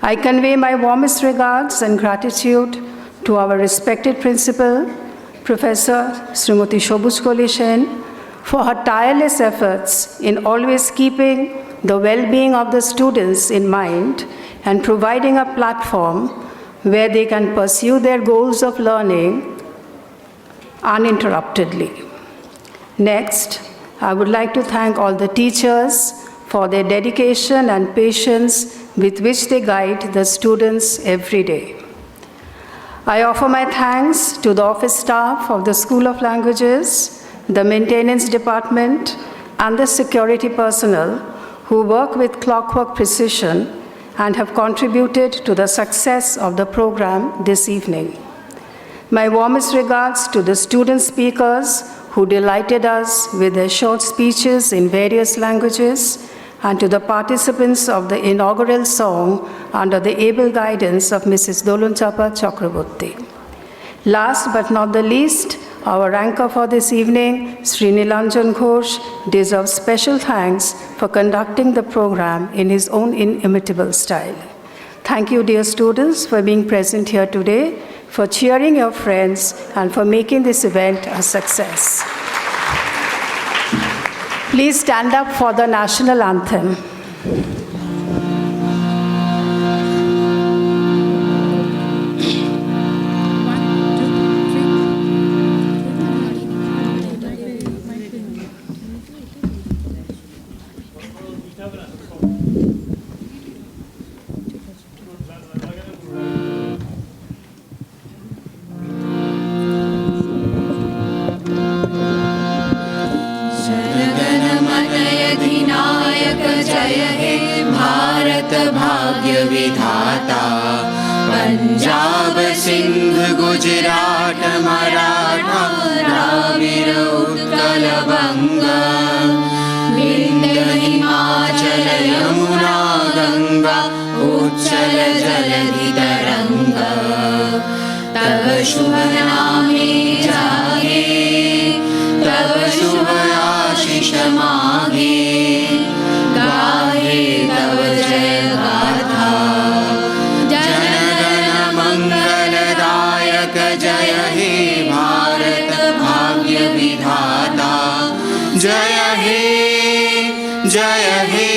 I convey my warmest regards and gratitude to our respected principal, Professor Srimati Shobuj Koli Sen, for her tireless efforts in always keeping the well-being of the students in mind and providing a platform where they can pursue their goals of learning uninterruptedly. Next, I would like to thank all the teachers for their dedication and patience with which they guide the students every day. I offer my thanks to the office staff of the School of Languages, the maintenance department, and the security personnel who work with clockwork precision and have contributed to the success of the program this evening. My warmest regards to the student speakers who delighted us with their short speeches in various languages, and to the participants of the inaugural song under the able guidance of Mrs. Dolunchapa Chakraborty. Last but not the least, our anchor for this evening, Sri Nilanjan Ghosh, deserves special thanks for conducting the program in his own inimitable style. Thank you, dear students, for being present here today, for cheering your friends, and for making this event a success. Please stand up for the national anthem. Punjab Sindh Gujarat Maratha Dravida Utkal बंगा विंध्य हिमाचल यमुना गंगा उच्चल जलधि तरंगा तब शुभ नामे जागे मागे गाहे तव जय गाथा जनगण मंगलदायक जय हे भारत भाग्य विधाता जय हे जय हे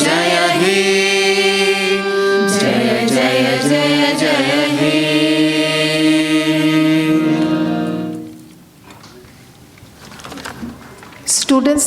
जय हे जय जय जय जय हे Students